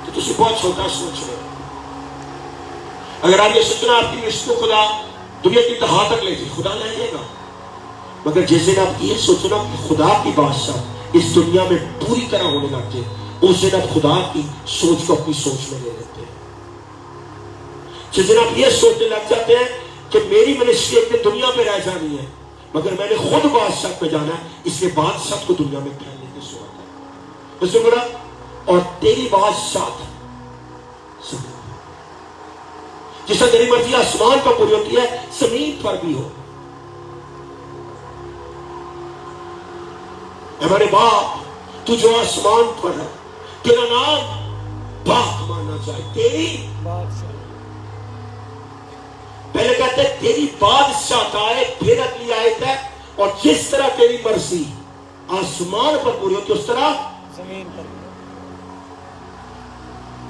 तो तुम बहुत छोटा सोच रहे हो। अगर आप ये सोचना आपकी मिनिस्ट्री को खुदा दुनिया की तहा तक ले जाए, खुदा ले जाएगा। मगर जिस दिन आप ये सोचना कि खुदा की बादशाह इस दुनिया में पूरी तरह होने लग जाए, उस दिन आप खुदा की सोच को अपनी सोच में ले लेते हैं। जिस दिन आप ये सोचने लग जाते हैं कि मेरी मिनिस्ट्री अपनी दुनिया में रह जानी है, मगर मैंने खुद बादशाह पे जाना है, इसलिए बादशाह को दुनिया में फैलने की सोच है। उसने बोला और तेरी बादशाह जिससे तेरी मर्जी आसमान पर पूरी होती है जमीन पर भी हो। हमारे बाप तू जो आसमान पर है, तेरा नाम पाक माना जाए, तेरी पहले कहते हैं तेरी बादशाह आए, फिर अगली आयत है और जिस तरह तेरी मर्जी आसमान पर पूरी होती है उस तरह जमीन पर।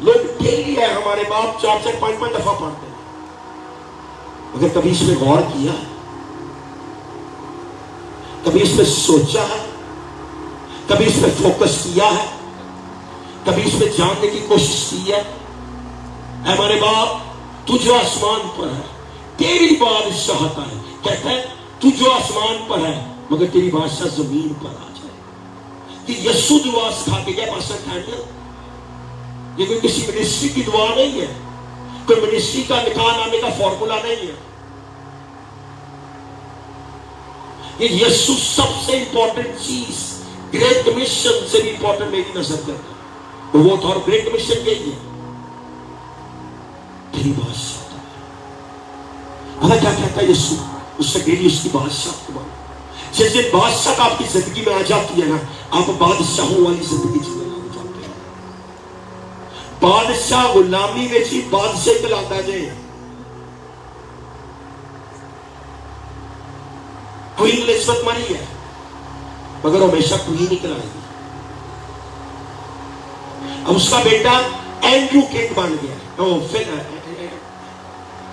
लोग डेली है हमारे बाप 4-4, 5-5 दफा पढ़ते हैं। مگر کبھی اس میں غور کیا ہے؟ کبھی اس میں سوچا ہے؟ کبھی اس میں فوکس کیا ہے؟ کبھی اس میں جاننے کی کوشش کی ہے؟ اے ہمارے باپ، تو جو آسمان پر ہے تیری بادشاہت ہے. کہتا ہے تو جو آسمان پر ہے مگر تیری بادشاہ زمین پر آ جائے. کہ یسوع دعا سکھا کے گیا پاسٹر ڈینیل. یہ کوئی کسی منسٹری کی دعا نہیں ہے، کوئی منسٹری کا نکاح نامے کا فارمولا نہیں ہے. یہ یسوع سب سے امپورٹنٹ چیز گریٹ کمیشن سے بھی امپورٹنٹ میری نظر کرتا ہے. وہ تھا، اور گریٹ کمیشن یہی ہے، تیری بادشاہ. اللہ کیا کہتا ہے یسوع؟ اس سے ڈیلی اس کی بادشاہ کو مانو. جس دن بادشاہ آپ کی زندگی میں آ جاتی ہے نا، آپ بادشاہوں والی زندگی جینے لگ جاتے ہیں. بادشاہ غلامی میں جی بادشاہ کلاتا جائے. کوئین الزبتھ مری ہے مگر ہمیشہ کوئین ہی کلائے گی. اب اس کا بیٹا اینڈریو کنگ بن گیا.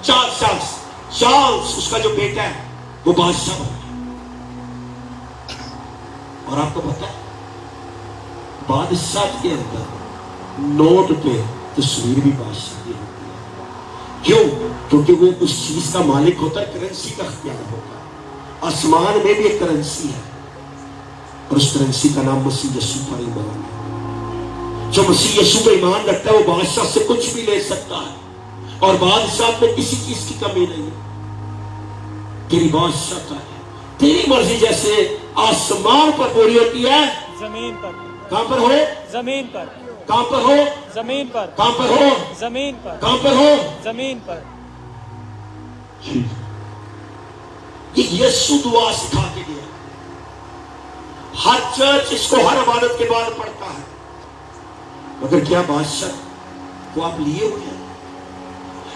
چارلز اس کا جو بیٹا ہے وہ بادشاہ بن گیا. اور آپ کو پتا ہے بادشاہ کے اندر نوٹ پہ تصویر بھی بادشاہ کی ہوتی ہے. کیوں؟ کیونکہ وہ اس چیز کا مالک ہوتا ہے، کرنسی کا اختیار ہوتا ہے. آسمان میں بھی ایک کرنسی ہے اور اس کرنسی کا نام مسیح یسوع پر ایمان ہے. جو مسیح یسوع پر ایمان رکھتا ہے وہ بادشاہ سے کچھ بھی لے سکتا ہے، اور بادشاہ میں کسی چیز کی کمی نہیں ہے. تیری بادشاہ کا ہے، تیری مرضی جیسے آسمان پر پوری ہوتی ہے زمین پر. کہاں پر ہو؟ زمین پر. کہاں پر ہو؟ زمین پر. کہاں پر ہو؟ زمین پر. کہاں پر ہو؟ زمین پر. یہ یسوع دعا سکھا کے گیا. ہر چرچ اس کو ہر عبادت کے بعد پڑھتا ہے. مگر کیا بادشاہ کو آپ لیے ہوئے ہیں؟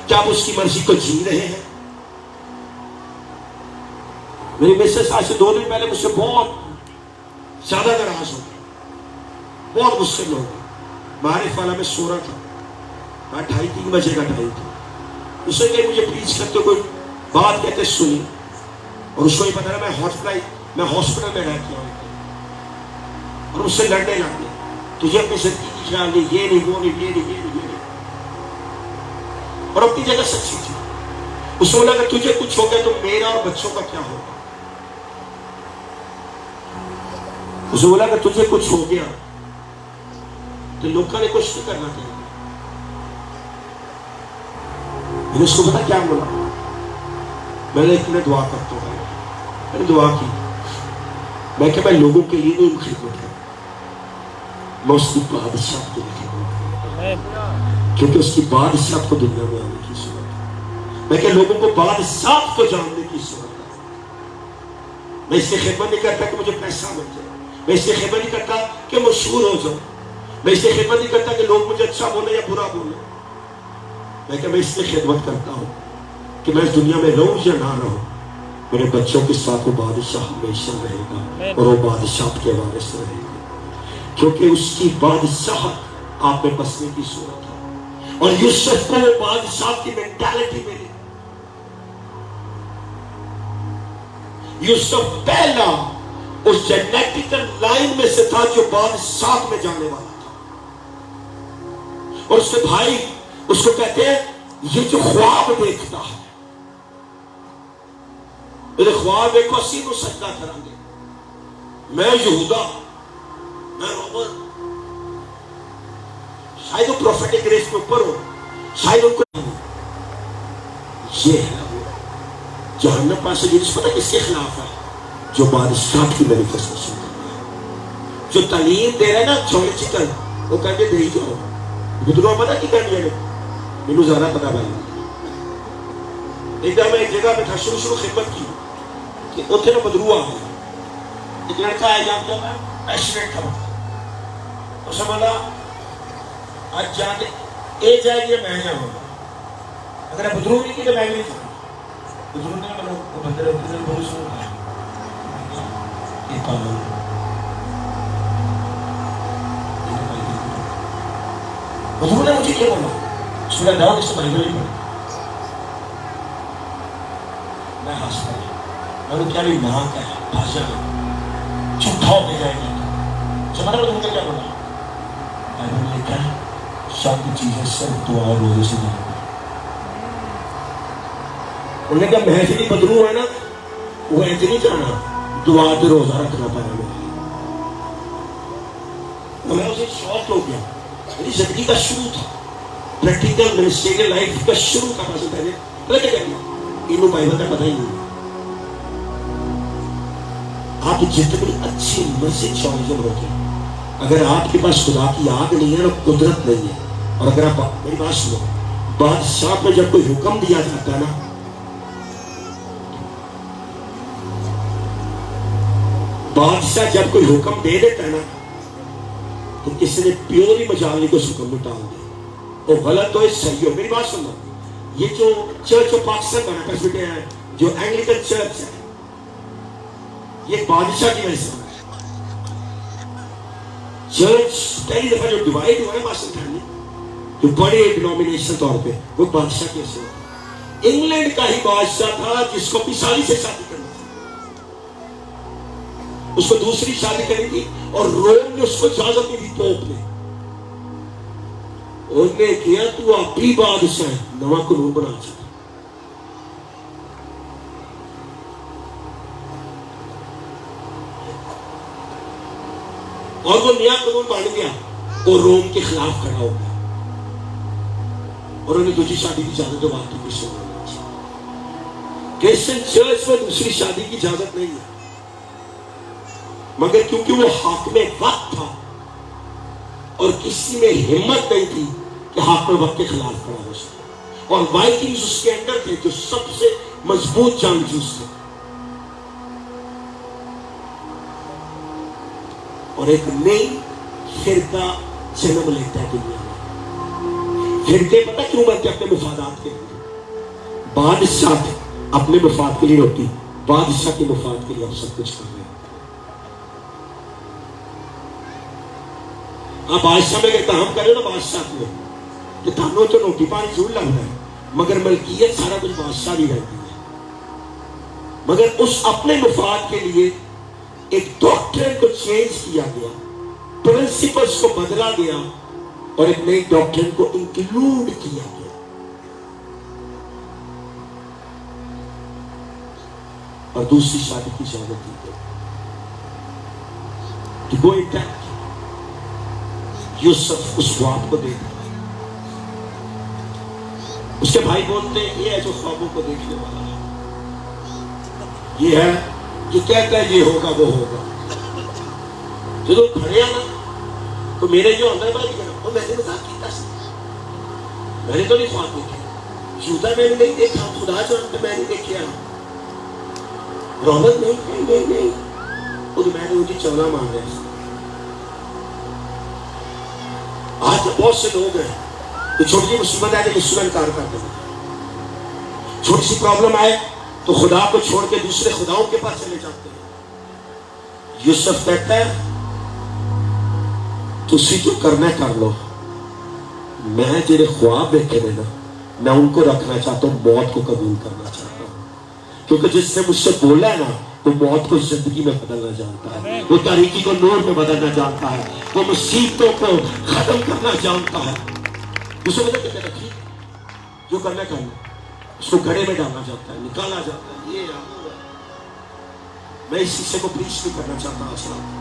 کیا آپ اس کی مرضی کو جی رہے ہیں؟ میری مسز آج سے 2 دن پہلے مجھ سے بہت زیادہ ناراض ہو گئی، بہت غصے میں ہو گئی. معرف والا میں سو رہا تھا، میں 2:30-3 بجے کا ٹائم تھا. اسے کہ مجھے پلیز کرتے کوئی بات کہتے سنی، اور اس کو یہ پتا میں ہاسپٹل میں رہتی ہوں، اور اس سے لڑنے لگ گیا. تجھے اپنی زندگی کی خیال نہیں، یہ نہیں وہ نہیں، یہ نہیں یہ نہیں یہ نہیں. اور اپنی جگہ سچی تھی. اس کو لگا تجھے کچھ ہو گیا تو میرا اور بچوں کا کیا ہوگا. اسے بولا کہ تجھے کچھ ہو گیا تو لوگوں نے کچھ نہیں کرنا چاہیے. میں نے اس کو پتا کیا بولا؟ میں نے اتنے دعا کرتا ہوں. میں نے دعا کی، میں کہ میں لوگوں کے لیے نہیں خدمت کروں، میں اس کی بادشاہ کے لیے خدمت کروں، کیونکہ اس کی بادشاہ کو دنیا میں آنے کی ضرورت ہے. میں کہ لوگوں کو بادشاہ کو جاننے کی ضرورت ہے. میں اس سے خدمت نہیں کرتا کہ مجھے پیسہ مل جائے. میں اس سے خدمت نہیں کرتا کہ مشہور ہو جاؤں. میں اس سے خدمت نہیں کرتا کہ لوگ مجھے اچھا بولے یا برا بولے. میں اس سے خدمت کرتا ہوں کہ میں اس دنیا میں رہوں یا نہ رہوں، میرے بچوں کے ساتھ وہ بادشاہ ہمیشہ رہے گا، اور وہ بادشاہ کے وارث رہے گا، کیونکہ اس کی بادشاہ آپ میں بسنے کی صورت ہے. اور یوسف کو وہ بادشاہ کی مینٹالٹی ملی. یوسف پہلا اس جینیٹیکل لائن میں سے تھا جو بادشاہ میں جانے والا تھا. اور اس کے بھائی اس کو کہتے ہیں یہ جو خواب دیکھتا ہے، میرے خواب دیکھو اسی کو سجدہ کریں گے. میں یہودا، میں رومن. شاید وہ پروفیٹک گریس کے اوپر ہو، شاید ان کو یہ ہے وہ جہنم پاس جنس پتہ کس کے خلاف ہے؟ جو بادشاہ کی مینیفیسٹیشن کر رہا ہے، جو تعلیم دے رہا ہے نا چھوڑے چکن، وہ کہتے دے ہی جاؤ. بدلو پتہ کی کرنی ہے؟ مجھے زیادہ پتا بھائی. ایک دن میں ایک جگہ پہ تھا، شروع خدمت کی کہ اتنے نا بدرو آ گیا. ایک لڑکا آیا جانتا میں پیشنیٹ تھا. اس نے بولا آج جانے اے جائے گی میں جاؤں گا، اگر بدرو نہیں کی تو میں بھی نہیں جاؤں. بدرو نے بولا وہ بندے رہتے ہیں بولو سنو ایک کام بدرو نے مجھے کیا بولا؟ سورہ داؤد اس سے بائبل نہیں پڑھی. मैं हंसता है और क्या भी ना क्या है भाषा में झूठा हो जाएगा समझ रहे हो तुमको क्या बोला बाइबल में लिखा है सब चीजें सिर्फ दुआ और रोजे से जाएंगी उन्होंने कहा मैं इतनी बदरू है ना वो ऐसे नहीं जाना दुआ पे रोजा रखना पाया मैं उसे शौक हो गया मेरी जिंदगी का शुरू था प्रैक्टिकल मिनिस्ट्रियल लाइफ का शुरू था बस पहले लगे गया इन्हों बाइबल का पता ही नहीं आप जितनी अच्छी मस्जिद चौजन होगी अगर आपके पास खुदा की आग नहीं है ना कुदरत नहीं है और अगर आप मेरी बात सुनो बादशाह को जब कोई हुक्म दिया जाता है ना बादशाह जब कोई हुक्म दे देता है ना तो किसी ने प्योर ही मजालने को हुक्म में डाल दिया और गलत हो सही हो मेरी बात सुनो ये जो चर्च ऑफ पाकिस्तान बना प्रेसिडेंट है जो एंग्लिकन चर्च है ये बादशाह की वजह से चर्च पहली दफा जो डिवाइड हुआ है पाकिस्तान में जो बड़े डिनोमिनेशन तौर पे वो बादशाह की वजह से इंग्लैंड का ही बादशाह था जिसको अपनी साली से शादी करनी थी उसको दूसरी शादी करनी थी और रोम ने उसको इजाजत नहीं दी पोप ने उसने किया तू आप ही बादशाह नवा कानून बना सकता और वो नया कानून बन गया वो रोम के खिलाफ खड़ा हो गया और उन्हें दूसरी शादी की इजाजत बात क्रिश्चियन चर्च में दूसरी शादी की इजाजत नहीं है मगर क्योंकि वो हाकिम वक्त था और किसी में हिम्मत नहीं थी कि हाकिम वक्त के खिलाफ खड़ा हो सके और वाइकिंग्स उसके अंदर थे जो सबसे मजबूत जंगजू थे और एक नई फिरका जन्म लेता है दुनिया में फिरके पता क्यों बनते अपने मुफादात के लिए बादशाह अपने मुफाद के लिए होती बादशाह के मुफाद के लिए आप सब कुछ कर रहे हैं आप बादशाह में काम कर रहे हो ना बादशाह में तो थानों तो रोटी पानी जरूर लग रहा है मगर मलकियत सारा कुछ बादशाह भी रहती है मगर उस अपने मुफाद के लिए एक डॉक्ट्रिन को चेंज किया गया प्रिंसिपल्स को बदला गया और एक नई डॉक्ट्रिन को इंक्लूड किया गया और दूसरी शादी की इजाजत दी गई तो वो एक यूसुफ उस ख्वाब को देखा उसके भाई बोलते हैं ये है जो ख्वाबों को देखने वाला है ये है जो कहता है ये होगा वो होगा जो खड़े ना तो मेरे जो अंदर बात करना वो मैंने मजाक किया मैंने तो नहीं ख्वाब देखे यूदा मैंने नहीं देखा खुदा जो अंदर मैंने देखे रौनक नहीं वो तो मैंने उनकी चौला मार रहे आज बहुत से लोग हैं तो छोटी सी मुसीबत आए तो यीशु का इनकार कर देंगे छोटी सी प्रॉब्लम आए तो खुदा को छोड़ के दूसरे खुदाओं के पास चले जाते हैं यूसुफ कहता है तुसी जो करना कर लो मैं जेरे ख्वाब देखे ना मैं उनको रखना चाहता हूँ मौत को कबूल करना चाहता हूँ क्योंकि जिसने मुझसे बोला है ना वो मौत को जिंदगी में बदलना जानता है वो तारीकी को नूर में बदलना जानता है वो मुसीबतों को खत्म करना जानता है उसे मतलब कहते रखी जो करना करना उसको घड़े में डालना चाहता है निकाला जाता है ये मैं इस हिस्से को प्लीज नहीं करना चाहता आज रात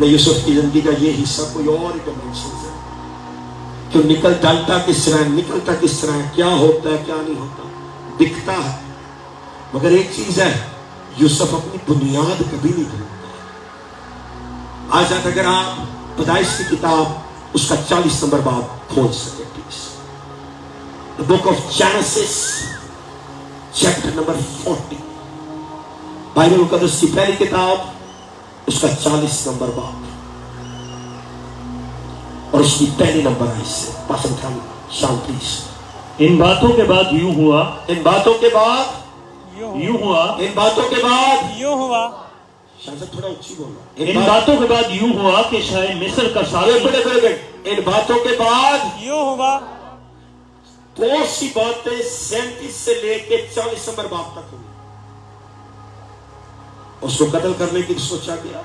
यूसुफ की जिंदगी का ये हिस्सा कोई और ही डायमेंशन है क्यों निकलता किस तरह है क्या होता है क्या नहीं होता दिखता है मगर एक चीज है यूसुफ अपनी बुनियाद कभी नहीं भूलता आज अगर आप पैदाइश की किताब उसका 40 नंबर बाब खोज सके please the book of Genesis chapter number 40 Bible मुकद्दस की पहली किताब उसका 40 नंबर बाब और उसकी पहली नंबर है इससे पासन खान शाम प्लीज इन बातों के बाद यूं हुआ इन बातों के बाद यूं हुआ इन बातों के बाद यूं हुआ शायद थोड़ा ऊंची बोलना इन बातों के बाद यूं हुआ कि शायद मिस्र का साथी बड़े इन बातों के बाद यूं हुआ बहुत सी बातें 37 से लेके 40 नंबर बाब तक हुई اس کو قتل کرنے کی سوچا گیا،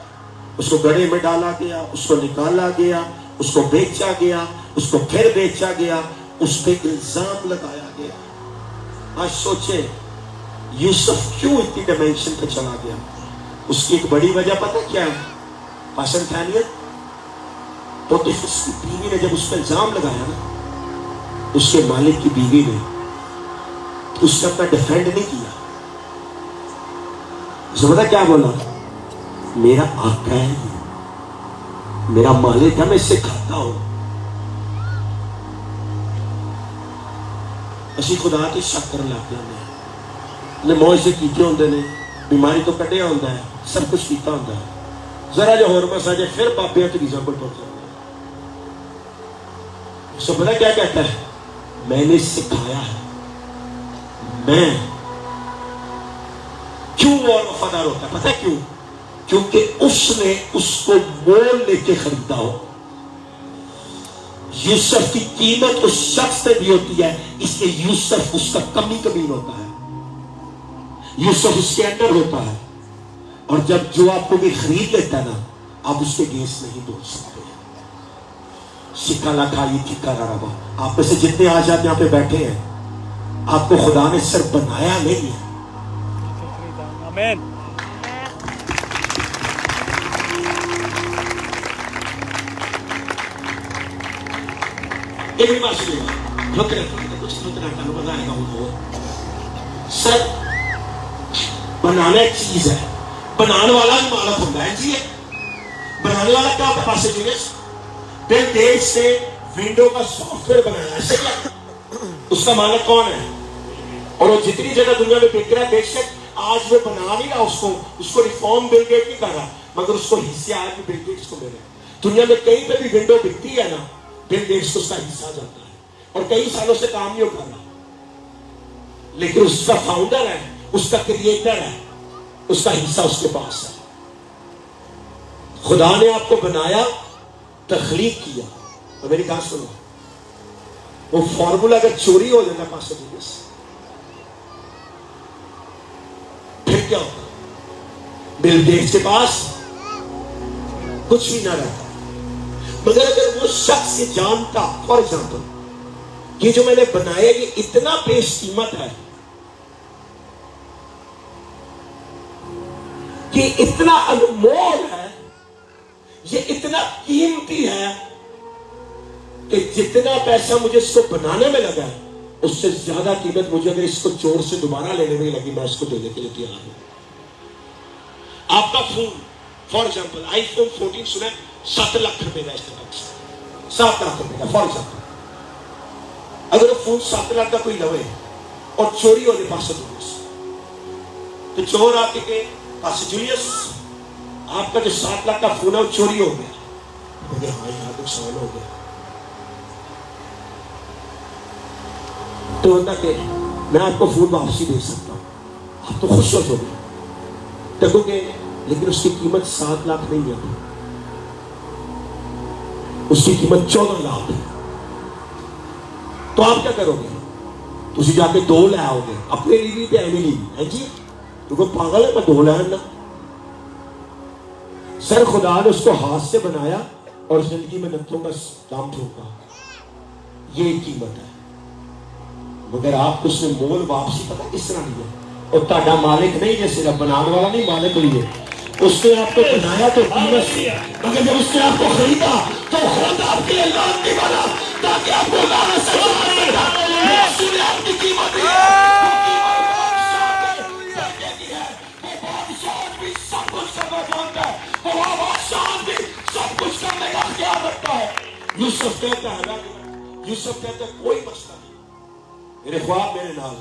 اس کو گڑھے میں ڈالا گیا، اس کو نکالا گیا، اس کو بیچا گیا، اس کو پھر بیچا گیا، اس پہ الزام لگایا گیا۔ آج سوچیں یوسف کیوں اتنی ڈیمینشن پہ چلا گیا؟ اس کی ایک بڑی وجہ پتہ کیا ہے؟ پاسنٹانیت۔ تو اس کی بیوی نے جب اس پہ الزام لگایا نا، اس کے مالک کی بیوی نے، تو اس نے اپنا ڈیفینڈ نہیں کیا۔ اس نے پتا کیا بولا؟ میرا آقا ہے، میرا مالک ہے، میں اس سے کھاتا ہوں۔ اسی خدا کی شک کرنے لگ جاتے ہیں، موج سے کیتے ہوندے نے، بیماری تو کٹیا ہوتا ہے، سب کچھ کیتا ہوتا ہے، ذرا جو ہورمس آ جائے پھر بابے تو ریزا کوئی پہنچ جاتا ہے۔ اس کو پتا کیا کہتا ہے؟ میں نے سکھایا ہے۔ میں کیوں اور وفادار ہوتا ہے؟ پتا کیوں؟ کیونکہ اس نے اس کو مول لے کے خریدا ہو۔ یوسف کی قیمت اس شخص سے بھی ہوتی ہے، اس لیے یوسف اس کا کمی کمین ہوتا ہے، یوسف اس کے اندر ہوتا ہے۔ اور جب جو آپ کو بھی خرید لیتا ہے نا، آپ اس کے گیس نہیں بول سکتے۔ سکھا کھائی ٹھیکا رابا، آپ میں سے جتنے آج آپ یہاں پہ بیٹھے ہیں، آپ کو خدا نے صرف بنایا نہیں ہے، آمین۔ ایک بھی بات سنیے گا، کچھ نہیں بتائے گا وہ سر بنانا ایک چیز ہے، بنانے والا بھی مالک ہوتا ہے جی۔ بنانے والا کیا آپ کے پاس ہے؟ بل گیٹس سے ونڈو کا سافٹ ویئر بنایا ہے، اس کا مالک کون ہے؟ اور وہ جتنی جگہ دنیا میں بک رہا ہے، بے شک آج وہ بنا نہیں رہا اس کو ریفارم بل گیٹ نہیں کر رہا، مگر اس کو حصے آج بھی بل گیٹس کو ملے۔ دنیا میں کہیں پہ بھی ونڈو بکتی ہے نا، بل گیٹس کو اس کا حصہ جاتا ہے، اور کئی سالوں سے کام نہیں کر رہا، لیکن اس کا فاؤنڈر ہے، اس کا کریٹر ہے، اس کا حصہ اس کے پاس ہے۔ خدا نے آپ کو بنایا، تخلیق کیا، اور میری بات سنو، وہ فارمولا اگر چوری ہو جاتا پاس سے پھر کیا ہوتا؟ بل گیٹس کے پاس کچھ بھی نہ رہتا، مگر اگر وہ شخص یہ جانتا، فار ایگزامپل، یہ جو میں نے بنایا یہ اتنا بیش قیمت ہے، یہ اتنا انمول ہے، یہ اتنا قیمتی ہے کہ جتنا پیسہ مجھے اس کو بنانے میں لگا ہے، اس سے زیادہ قیمت مجھے اگر اس کو چور سے دوبارہ لینے میں لگی، میں اس کو دینے کے لیے تیار ہوں۔ آپ کا phone for example I phone 14 سنا 7 لاکھ روپے کا، 7 لاکھ روپے کا فار ایگزامپل، اگر وہ فون 7 لاکھ کا کوئی لوے اور چوری ہونے پاس تو چور آپ کے پاس جولیس آپ کا جو 7 لاکھ کا فون ہے وہ چوری ہو گیا، ہاں یہاں نقصان ہو گیا، تو ہوتا کہ میں آپ کو فون واپسی دے سکتا ہوں، آپ تو خوش ہو گے، دیکھو گے، لیکن اس کی قیمت 7 لاکھ نہیں ہے، اس کی قیمت 14 لاکھ ہے، تو آپ کیا کرو گے؟ تسی جا کے 2 لے آؤ گے، اپنے لیے بھی ایویں لیے ہے جی، کیونکہ پاگل ہے میں 2 لے آنا۔ سر خدا نے اس کو ہاتھ سے بنایا اور زندگی میں نتوں کا دام ٹھوکا، یہ قیمت ہے، مگر آپ کو اس نے مول واپسی پتہ کس طرح لیا؟ اور تاڑا مالک نہیں ہے، صرف بنانے والا نہیں، مالک لیے اس نے آپ کو بنایا تو قیمت سے، مگر جب اس نے آپ کو خریدا تو خود آپ کے لیے لان نہیں بنا تاکہ آپ کو لانا سے اس نے آپ کی قیمت دی ہے، سب کچھ کرنے کا اختیار رکھتا ہے۔ یوسف کہتا ہے، یوسف کہتا ہے کوئی مسئلہ نہیں، میرے خواب میرے نال،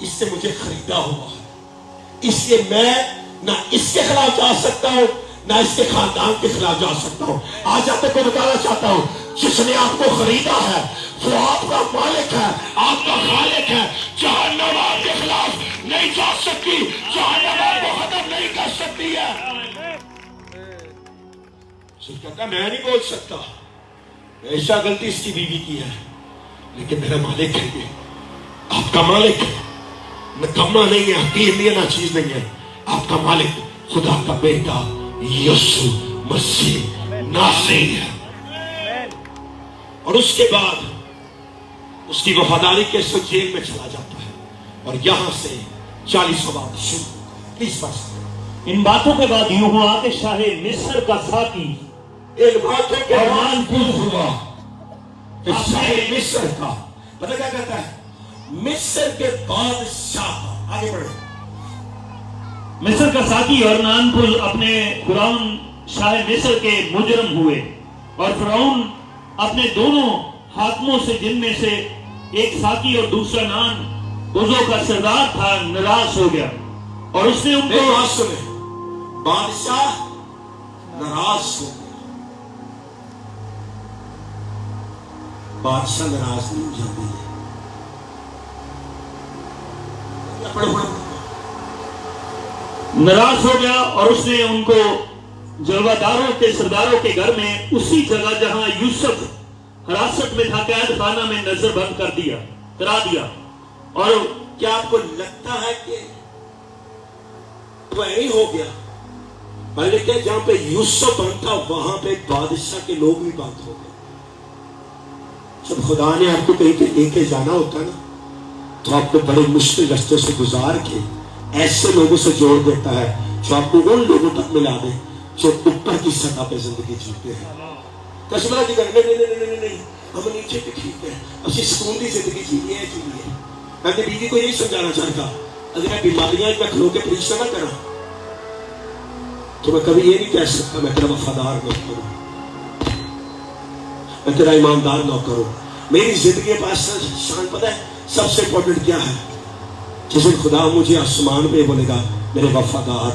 اس سے مجھے خریدا ہوا ہے، اس لیے میں نہ اس کے خلاف جا سکتا ہوں نہ اس کے خاندان کے خلاف جا سکتا ہوں۔ آج آپ کو بتانا چاہتا ہوں، جس نے آپ کو خریدا ہے وہ آپ کا مالک ہے، آپ کا خالق ہے۔ جہنم آپ کے خلاف نہیں جا سکتی، جہنم آپ کو ختم نہیں کر سکتی ہے۔ صرف کہتا میں نہیں بول سکتا، ایسا غلطی اس کی بیوی کی ہے، لیکن میرا مالک ہے، یہ آپ کا مالک ہے، نکما نہیں ہے، حقیر نہیں ہے، نہ چیز نہیں ہے، آپ आपका मालिक, खुदा का बेटा यीशु मसीह नासरी है। और उसके बाद उसकी वफादारी के से जेल में चला जाता है और यहां से 40 बात शुरू। प्लीज बस इन बातों के बाद यूं हुआ कि शाह मिस्र का साकी इन बातों के बाद हुआ कि शाह मिस्र का, पता क्या कहता है, मिस्र के बादशाह, आगे बढ़े, मिस्र का साकी और नानपुल अपने फिरौन शाह मिस्र के मुजरम हुए और फिरौन अपने दोनों हाकिमों से, जिनमें से एक साकी और दूसरा नान बुजों का सरदार था, नाराज हो गया और उसने उनको सुने, बादशाह नाराज हो गया। बादशाह नाराज नहीं हो जाते हैं। नाराज हो गया और उसने उनको जलवादारों के सरदारों के घर में, उसी जगह जहां यूसुफ हिरासत में था, कैद खाना में नजरबंद करा दिया। और क्या आपको लगता है कि वो यही हो गया? बल्कि जहां पे यूसुफ बंद था वहां पे बादशाह के लोग भी बंद हो गए। जब खुदा ने आपको कहीं पे लेके जाना होता ना, तो आपको बड़े मुश्किल रास्ते से गुजार के ऐसे लोगों से जोड़ देता है जो आपको उन लोगों तक मिला दे जो ऊपर की सतह पे जिंदगी जीते हैं। कसमरा जी कहते नहीं, हम नीचे पे ठीक है, अच्छी सुकून की जिंदगी जीनी है। मैं अपनी बीवी को यही समझाना चाहता, अगर मैं बीमारियां में खलो के परीक्षा ना करा तो मैं कभी ये नहीं कह सकता मैं तेरा वफादार नौकर हूं, मैं तेरा ईमानदार नौकर हूं। मेरी जिंदगी के पास शान पता है सबसे इंपॉर्टेंट क्या है? जिस दिन खुदा मुझे आसमान पे बोलेगा मेरे वफादार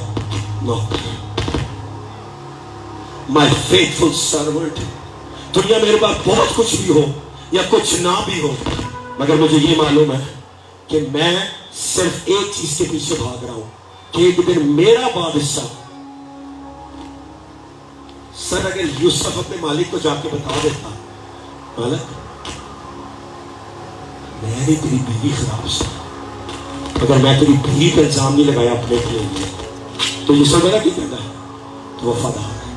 नौकर, माय फेथफुल सर्वेंट। दुनिया मेरे पास बहुत कुछ भी हो या कुछ ना भी हो, मगर मुझे ये मालूम है कि मैं सिर्फ एक चीज के पीछे भाग रहा हूं कि एक दिन मेरा बादशाह, सर अगर यूसुफ अपने मालिक को जाके बता देता, मालिक मैंने तेरी बीवी खराब से, अगर मैं तेरी बीवी का इल्जाम नहीं लगाया अपने लिए, तो यूसुफ मेरा क्या कहना है? तो वफादार है।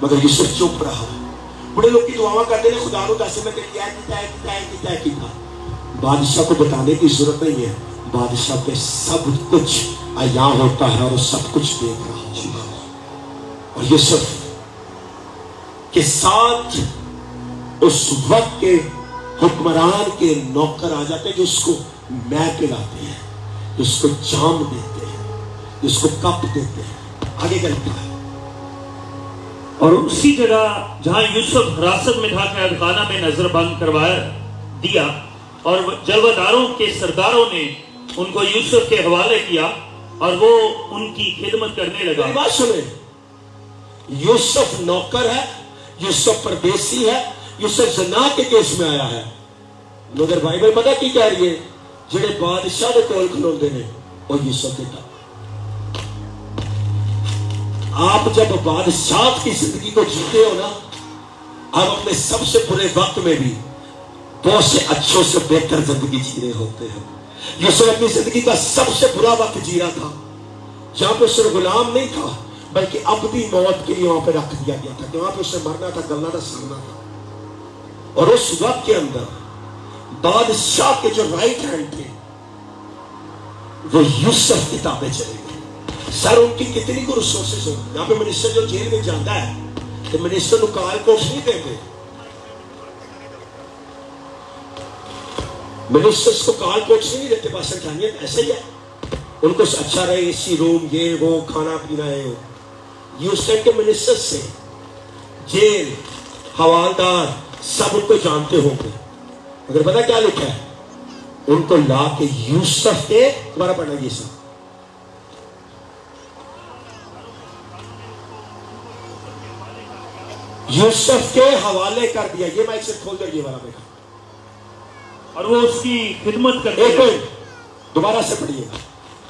मगर यूसुफ चुप रहा। बड़े लोग की दुआवा करते हैं, खुदा नु दस मैं तेरी किया। बादशाह को बताने की जरूरत नहीं है, बादशाह पे सब कुछ आया होता है और सब कुछ देख रहा होता है। और यूसुफ के साथ उस वक्त के हुक्मरान के नौकर आ जाते हैं जो उसको मैं पिलाते हैं, जो उसको जाम देते हैं, जो उसको कप देते हैं। आगे क्या लिखा है? और उसी जगह जहां यूसुफ हिरासत में था, कैद खाना में नजरबंद करवाया दिया और जलवादारों के सरदारों ने उनको यूसुफ के हवाले किया और वो उनकी खिदमत करने लगा। बात सुने, यूसुफ नौकर है, यूसुफ परदेसी है, यूसुफ ज़िना के केस में आया है। मगर बाइबल पता की कह रही है, जेड़े बादशाह के कोल खलोंदे ने और यूसुफ के था। आप जब बादशाह की जिंदगी को जीते हो ना, आप अपने सबसे बुरे वक्त में भी बहुत से अच्छों से बेहतर जिंदगी जी रहे होते हैं। यूसुफ अपनी जिंदगी का सबसे बुरा वक्त जी रहा था, जहां पे सिर्फ गुलाम नहीं था बल्कि अबदी मौत के लिए वहां पे रख दिया गया था कि वहां पे उसे मरना था, गलना था, सड़ना था। और उस वक्त के अंदर बादशाह के जो राइट हैंड थे वो यूसुफ की ताबे चले गए। सर उनकी कितनी को रिसोर्सेज हो। यहाँ पे मिनिस्टर जो जेल में जाता है तो मिनिस्टर को काल कोर्स नहीं देते, मिनिस्टर्स को काल कोर्स नहीं देते, बस ऐसे ही है। उनको अच्छा रहे, एसी रूम, ये वो, खाना पीना है। ये उस टाइम के मिनिस्टर से जेल, हवालदार सब उनको जानते होंगे। अगर पता क्या लिखा है, उनको ला के यूसुफ के, दोबारा पढ़ना ये सब, यूसुफ के हवाले कर दिया। ये माइक से खोल दो ये वाला बेटा, और वो उसकी खिदमत करने एक लगे। मिनट दोबारा से पढ़िएगा।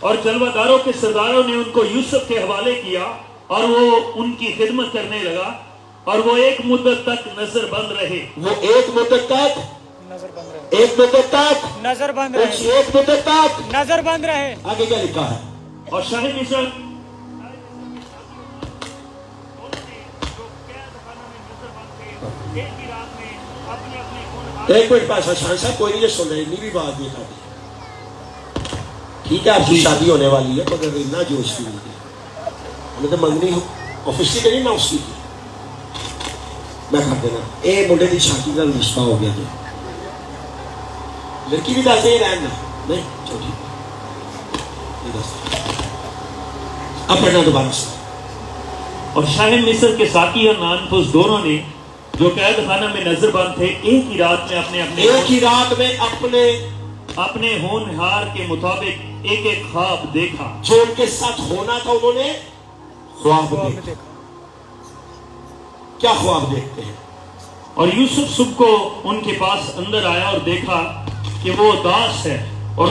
और जलवादारों के सरदारों ने उनको यूसुफ के हवाले किया और वो उनकी खिदमत करने लगा और वो एक मुद्दत तक नजरबंद रहे। वो एक मुद्दत तक, एक मुद्दत तक, नजरबंद एक मुद्दत तक नजरबंद रहे। आगे क्या लिखा है? اور شاہ مصر ایک منٹ پاسا شاہ صاحب کوئی نہیں سن رہے اتنی بھی بات نہیں کھاتی ٹھیک ہے آپ کی شادی ہونے والی ہے مگر اتنا جوش کی نہیں ہمیں تو منگنی آفیشلی کری نہ اس کی میں کر دینا اے منڈے کی شادی کا رشتہ ہو گیا جی لڑکی بھی دس دے رہنا نہیں چلو ٹھیک اب پڑھنا دوبارہ سے اور شاہ مصر کے ساقی اور نانفوس دونوں نے جو قید خانہ میں نظر بند تھے ایک ہی رات میں اپنے ہونہار کے مطابق ایک ایک خواب دیکھا جو ان کے ساتھ ہونا تھا انہوں نے خواب دیکھا کیا خواب دیکھتے ہیں اور یوسف صبح کو ان کے پاس اندر آیا اور دیکھا کہ وہ داس ہے اور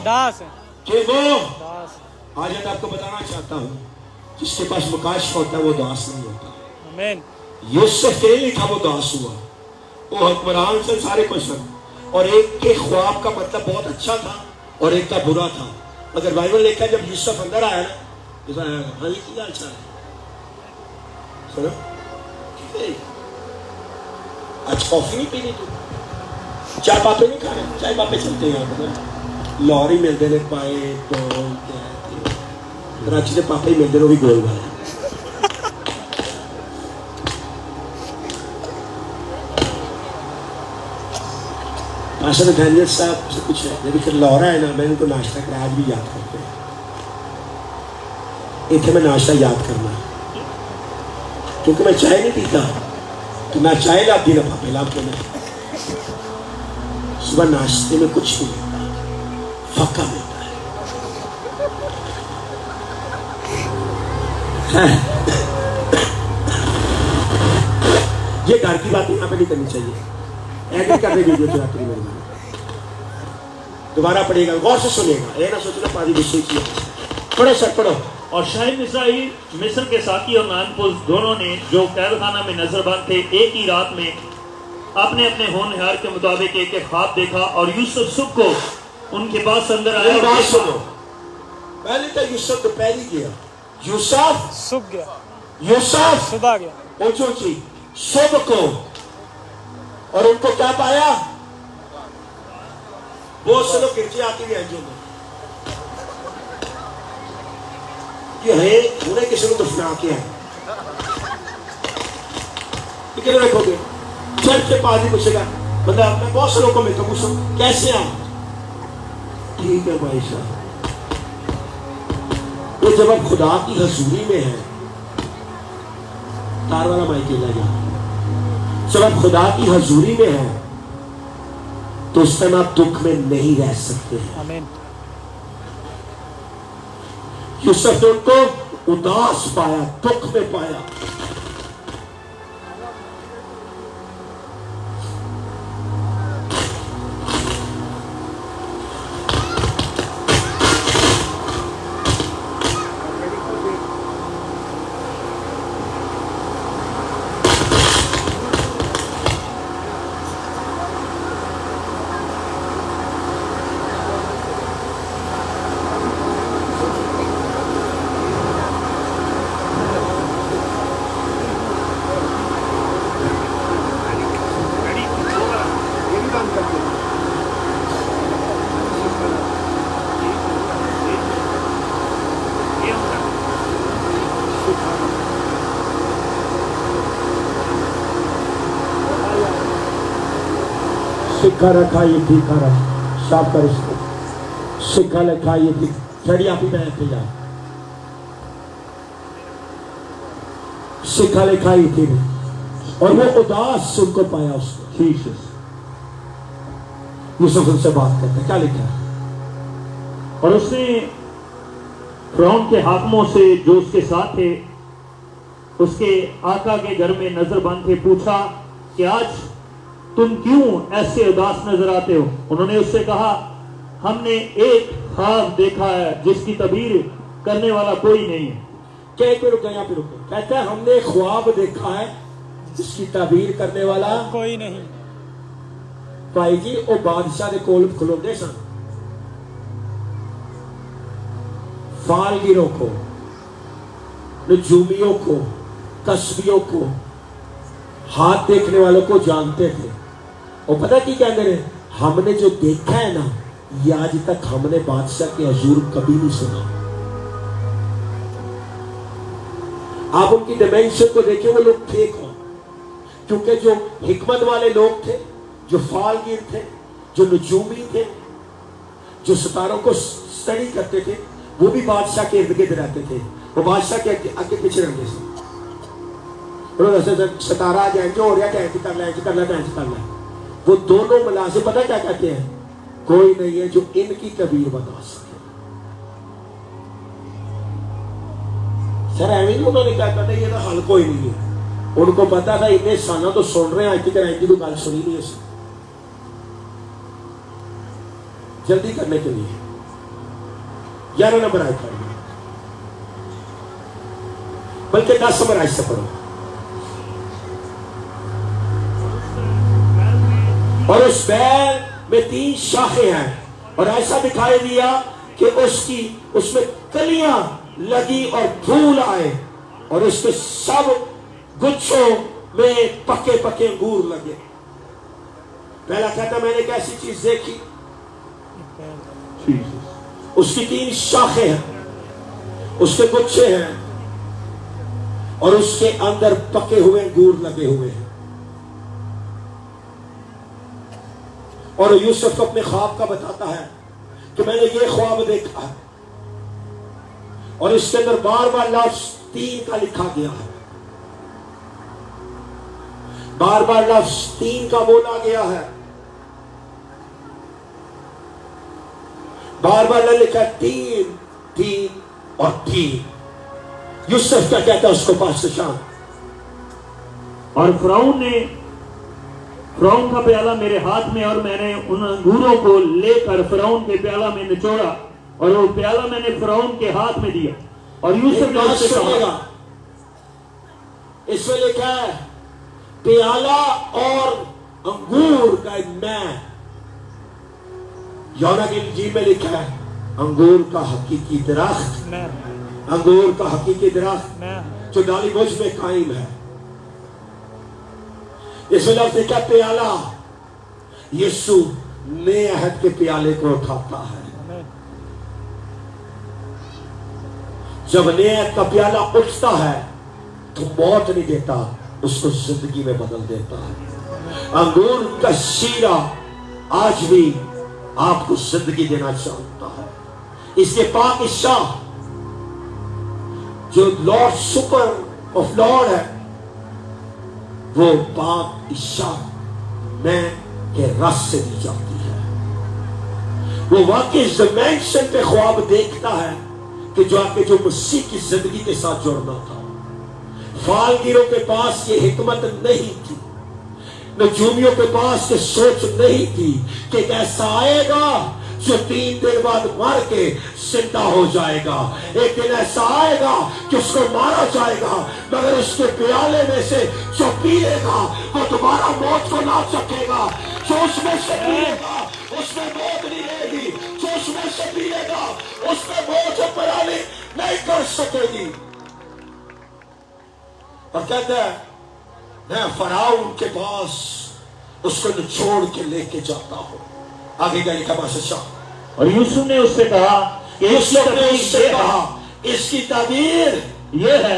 داس آج میں آپ کو بتانا چاہتا ہوں جس کے پاس مکاشفہ ہوتا ہے وہ داس نہیں ہوتا آمین یوسف کے لیے تھا وہ داس ہوا وہ حکمران سے سارے خوش ہیں اور ایک کے خواب کا مطلب بہت اچھا تھا اور ایک کا برا تھا مگر بائبل لکھا جب یوسف اندر آیا نا ہاں یہ کیا اچھا ہے سنو آج کافی نہیں پینی تو چائے پاپے نہیں کھانے چائے پاپے چلتے ہیں یہاں لوری ملتے ہیں پائے تو کراچی کے پاپے ہی ملتے ہیں وہ بھی گول والے پاسٹر دانیل صاحب سے کچھ ہے جب پھر لورا ہے نا میں ان کو ناشتہ کرا آج بھی یاد کرتے ہیں اتنے میں ناشتہ یاد کرنا کیونکہ میں چائے نہیں پیتا تو میں چائے لاپ دینا پاپے لاپ کے میں صبح ناشتے میں کچھ نہیں ملتا فقہ ملتا ہے یہ گھر کی بات یہاں پہ نہیں کرنی چاہیے ایڈٹ کرنے ویڈیو چلاتے ہیں دوبارہ پڑھے گا غور سے سنے گا یہ نہ سوچنا پادی غصے کی پڑھو سر پڑھو اور شاہ مصر کے ساقی اور نانفوس دونوں نے جو قید خانہ میں نظر بند تھے ایک ہی رات میں اپنے اپنے ہونہار کے مطابق ایک ایک خواب دیکھا اور یوسف صبح کو ان کے پاس اندر آیا اور بات دیکھا سنو پہلے تو یوسف تو پہلی گیا یوسف صبح گیا یوسف صبح گیا پوچھو جی صبح کو اور ان کو کیا پایا بہت سے لوگ گرجے آتی بھی ہیں جو کہ ہے انہیں کسی نے دفنا کیا ہے لیکن رکھو گے چرچ کے پاس ہی پوچھے گا بندہ میں بہت سے لوگوں کو ملتا پوچھو کیسے آپ ٹھیک ہے بھائی صاحب وہ جب آپ خدا کی حضوری میں ہیں تار والا مائک لے جا جب آپ خدا کی حضوری میں ہیں تو اس ٹائم آپ دکھ میں نہیں رہ سکتے ہیں آمین یوسف نے ان کو اداس پایا دکھ میں پایا سکھا رکھا یہ ٹھیکا رکھا صاف کر اس کو سکھا لکھا یہ ٹھیک چڑی آپ ہی میں پہ جا سکھا لکھا یہ ٹھیک اور وہ اداس ان کو پایا اس کو ٹھیک ہے یوسف ان سے بات کرتا ہے کیا لکھا ہے اور اس نے فرعون کے حاکموں سے جو اس کے ساتھ تھے اس کے آقا کے گھر میں نظر بند تھے پوچھا کہ آج تم کیوں ایسے اداس نظر آتے ہو انہوں نے اس سے کہا ہم نے ایک خواب دیکھا ہے جس کی تعبیر کرنے والا کوئی نہیں ہے کہہ پہ رکا یہاں پہ رکا کہتا ہے ہم نے خواب دیکھا ہے جس کی تعبیر کرنے والا کوئی نہیں بھائی جی وہ بادشاہ دے کول کھلوندے سن फालगिरों को, नजूमियों को, कस्बियों को, हाथ देखने वालों को जानते थे। और पता की कहते रहे, हमने जो देखा है ना, ये आज तक हमने बादशाह के हजूर कभी नहीं सुना। आप उनकी डिमेंशन को देखें, वो लोग थे कौन? क्योंकि जो हिकमत वाले लोग थे, जो फालगीर थे, जो नजूमी थे, जो सितारों को स्टडी करते थे, वो भी बादशाह के इर्द गिर्द रहते थे। वो बादशाह के आगे पीछे रहते थे। सितारा जो हो रहा है, कर ला। वो दोनों मुलाजिम पता क्या कहते हैं? कोई नहीं है जो इनकी कबीर बता सके। सर एवं नहीं उन्होंने क्या कहते, ये तो हल कोई नहीं है। उनको पता था इतने सालों तो सुन रहे हैं, आज तक इनकी तो गल सुनी नहीं है। जल्दी करने के लिए 11 नंबर आयत पढ़िए, बल्कि 10 नंबर आयत से पढ़ो। और उस बैल में 3 शाखें हैं, और ऐसा दिखाई दिया कि उसमें कलियां लगी और फूल आए, और उसके सब गुच्छों में पके पके अंगूर लगे। पहला कहता, मैंने एक ऐसी चीज देखी, उसकी 3 शाखें हैं, उसके गुच्छे हैं, और उसके अंदर पके हुए अंगूर लगे हुए हैं। और यूसुफ अपने ख्वाब का बताता है कि मैंने ये ख्वाब देखा है, और इसके अंदर बार बार लफ्ज 3 का लिखा गया है, बार बार लफ्ज 3 का बोला गया है, बार बार लिखा 3 और 3। यूसुफ क्या कहता है उसको बादशाह? और फिरौन का प्याला मेरे हाथ में, और मैंने उन अंगूरों को लेकर फिरौन के प्याला में निचोड़ा, और वो प्याला मैंने फिरौन के हाथ में दिया। और यूसुफ ने उससे कहा, इसमें लिखा है प्याला और अंगूर का मैं। यौना की इंजील में लिखा है अंगूर का हकीकी दरख्त, अंगूर का हकीकी दरख्त जो डाली बोझ में कायम है। इसमें लफ्ज़ लिखा प्याला, यीशु नए अहद के प्याले को उठाता है। जब नए अहद का प्याला उठता है तो मौत नहीं देता, उसको जिंदगी में बदल देता है। अंगूर का शीरा आज भी आपको जिंदगी देना चाहता है। इसके पाक शाह जो लॉर्ड सुपर ऑफ लॉर्ड है, वो पाक शाह मैं के रस से दी जाती है। वो वाकई डिमेंशन पे ख्वाब देखता है कि जो आके जो मसीह की जिंदगी के साथ जुड़ना था। फालगिरों के पास ये हिकमत नहीं थी, नजूमियों के पास ये सोच नहीं थी कि ऐसा आएगा जो 3 दिन बाद मर के जिंदा हो जाएगा। एक दिन ऐसा आएगा कि उसको मारा जाएगा, मगर उसके प्याले में से जो पिएगा वो दोबारा मौत को ना सकेगा। जो उसमें से पिएगा उसमें मौत नहीं रहेगी, जो उसमें से पिएगा उसमें मौत पराली नहीं कर सकेगी। और कहता है मैं फराउन के पास उसको निचोड़ के लेके जाता हूं। आगे का लिखा बादशाह। और यूसुफ ने उससे कहा कि इसकी ताबीर ये है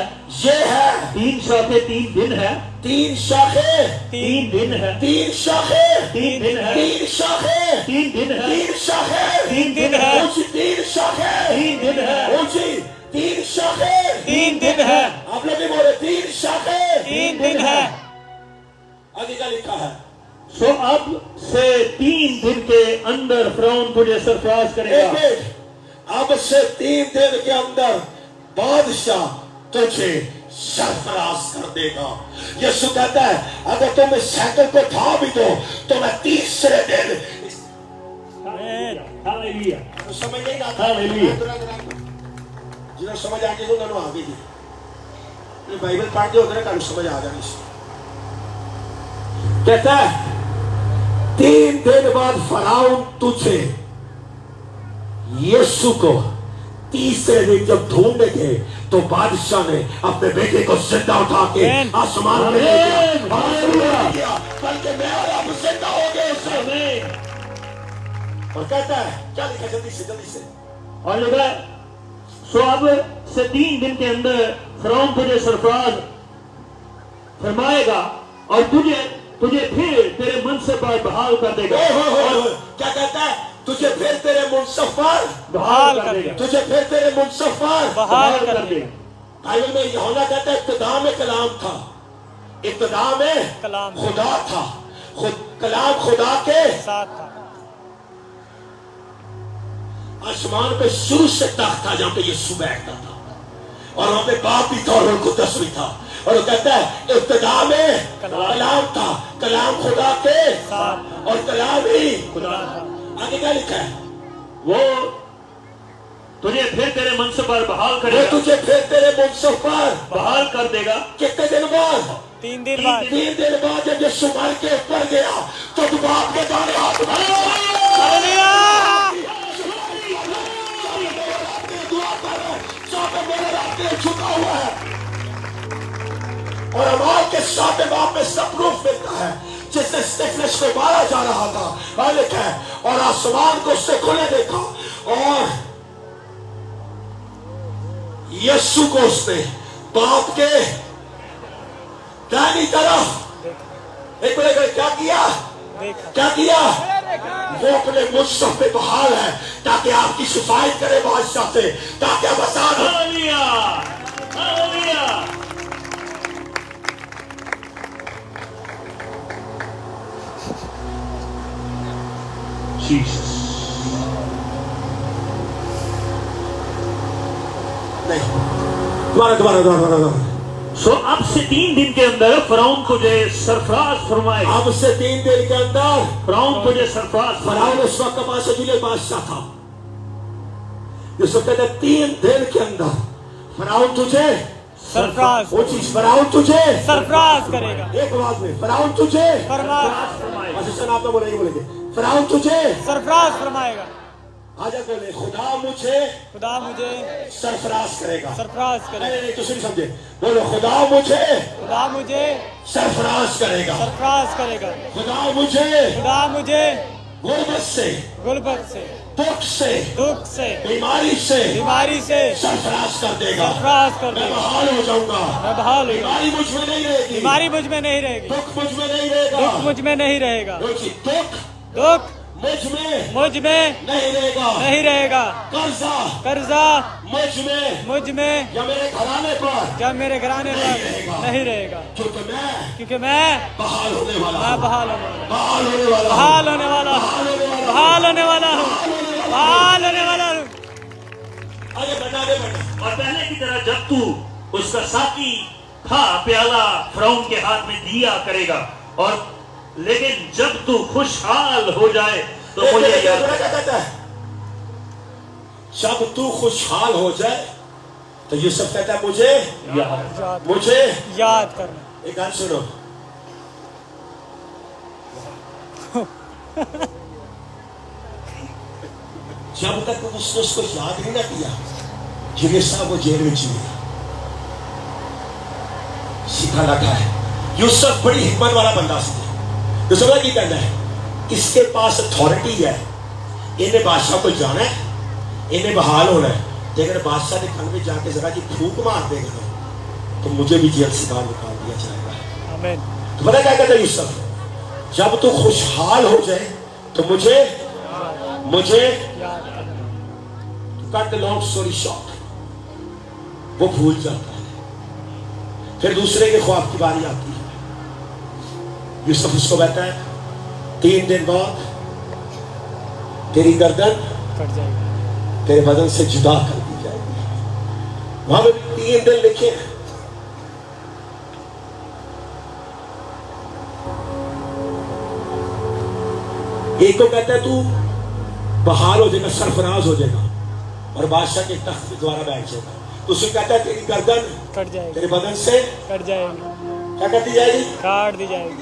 3 शाखें 3 दिन है, 3 शाखें 3 दिन है, 3 शाखें 3 दिन है, 3 शाखें 3 दिन है, 3 शाखें 3 दिन है, ऊंची 3 शाखें 3 दिन है, ऊंची 3 शाखें 3 दिन है, आप लोग नहीं बोले 3 शाखें 3 दिन है। आगे का लिखा है सो अब से 3 दिन के अंदर फिरौन तुझे सरफराज करेगा। अब से 3 दिन के अंदर बादशाह तुझे सरफराज कर देगा। यीशु कहता है अगर तुम इस साइकिल को था भी दो तो मैं तीसरे दिन। हालेलुया। समझ नहीं आता हालेलुया। जिन्हें समझ आ गई उन्होंने आ गई। बाइबल पढ़ते होते ना समझ आ जानी। कहता है 3 दिन बाद फराउन तुझे यीशु को तीसरे दिन जब ढूंढने गए तो बादशाह ने अपने बेटे को जिंदा उठा के आसमान में ले गया और किया, बल्कि मैं और आप जिंदा हो गए उससे। और कहता है क्या लिखा, जल्दी से और लिखा, सो अब से 3 दिन के अंदर फिरौन तुझे सरफराज फरमाएगा और तुझे फिर तेरे मनसब पर बहाल कर देगा। क्या कहता है, तुझे फिर तेरे मुनसब पर बहाल कर देगा, तुझे फिर तेरे मुनसब पर बहाल कर देगा। बाइबल में यूहन्ना कहता है इब्तिदा में कलाम था, इब्तिदा में कलाम खुदा था, कलाम खुदा के साथ था। आसमान पे शुरू से तख्त था जहां पे यीशु बैठता था और वहां पे बाप भी था और कुद्दस भी था। और वो कहता है इब्तिदा में कलाम था, कलाम खुदा के साथ और कलाम ही खुदा था। आगे क्या लिखा है, वो तुझे फिर तेरे मनसब पर बहाल वो करेगा, तुझे फिर तेरे मुनसब पर बहाल कर देगा। कितने दिन बाद, 3 दिन बाद 3 दिन बाद जब यीशु मर के ऊपर गया तो तू बाप के दाने हाथ में हालेलुया। दुआ कर जहां पे मेरे रास्ते झुका हुआ है और अमाल के साथ बाप में सब प्रूफ मिलता है। जिसने स्टेफनस को मारा जा रहा था और लिखा है, और आसमान को उसने खुले देखा और यीशु को उसने बाप के दाहिनी तरफ एक मिनट क्या किया, देखा क्या किया, वो अपने मुनसब पे बहाल है ताकि आपकी शिफायत करे बादशाह से, ताकि आप आसान हो। Hallelujah, hallelujah. जीसस। नहीं, दोबारा सो अब से 3 दिन के अंदर फिरौन तुझे सरफराज फरमाएगा। अब से 3 दिन के अंदर फिरौन तुझे सरफराज फराउन उस वक्त बादशाह बादशाह था। यूसुफ कहता है 3 दिन के अंदर फराउन तुझे सरफराज वो चीज, फराउन तुझे सरफराज करेगा। एक आवाज में, फराउन तुझे फरमाएगा, असिस्टेंट आप तो बोलेंगे फराउन तुझे सरफराज फरमाएगा। आजा बोले, खुदा मुझे खुदा मुझे सरफराज करेगा। सरफराज करेगा। नहीं तो सुन समझे, बोलो खुदा मुझे खुदा मुझे सरफराज करेगा, सरफराज करेगा। खुदा मुझे खुदा मुझे गुर्बत से, गुर्बत से, दुख से, दुख से, बीमारी से बीमारी से सरफराज कर देगा। सरफराज कर मैं देगा। बहाल हो जाऊंगा, मैं बहाल हूँ। बीमारी मुझ में नहीं रहेगी, बीमारी मुझ में नहीं रहेगी, दुख मुझ में नहीं रहेगा, दुख मुझ में नहीं रहेगा, दुख दुख मुझ में मुझ में नहीं रहेगा, नहीं रहेगा, कर्जा कर्जा मुझ में या मेरे घराने पर जब मेरे घराने पर नहीं रहेगा, क्योंकि मैं बहाल होने वाला मैं हूँ, बहाल होने वाला, बहाल होने वाला हूँ, बहाल होने वाला हूँ, बहाल होने वाला हूँ, बहाल होने वाला हूँ। आगे बढ़ना। और पहले की तरह जब तू उसका साथी था प्याला फिरौन के हाथ में दिया करेगा, और लेकिन जब तू खुशहाल हो जाए तो मुझे याद क्या कहता है, जब तू खुशहाल हो जाए तो यूसुफ कहता है मुझे याद करना। एक गान सुनो, जब तक उसने उसको याद नहीं ना किया, जिन्हें साहब वो जेल में जिए सीखा लगा है। यूसुफ बड़ी हिम्मत वाला बंदा सी, यूसुफ की कहना है इसके पास अथॉरिटी है, इन्हें बादशाह को जाना है, इन्हें बहाल होना है, लेकिन बादशाह के कान में जाके जरा की फूंक मार देगा तो मुझे भी जेल से बाहर निकाल दिया जाएगा। आमीन। तो पता क्या कहता है यूसुफ, जब तू खुशहाल हो जाए तो मुझे याद करना। Cut the long story short, वो भूल जाता है, फिर दूसरे के ख्वाब की बारी आती है। यूसुफ उसको कहता है 3 दिन बाद तेरी गर्दन कट जाएगा, तेरे बदन से जुदा कर दी जाएगी। वहां पे 3 दिन लिखे हैं। एक को कहता है तू बहाल हो जाएगा, सरफराज हो जाएगा और बादशाह के तख्त के द्वारा बैठ जाएगा। दूसरे कहता है तेरी गर्दन कट जाएगी, तेरे बदन से कट जाएगी, क्या कर दी जाएगी, काट दी जाएगी।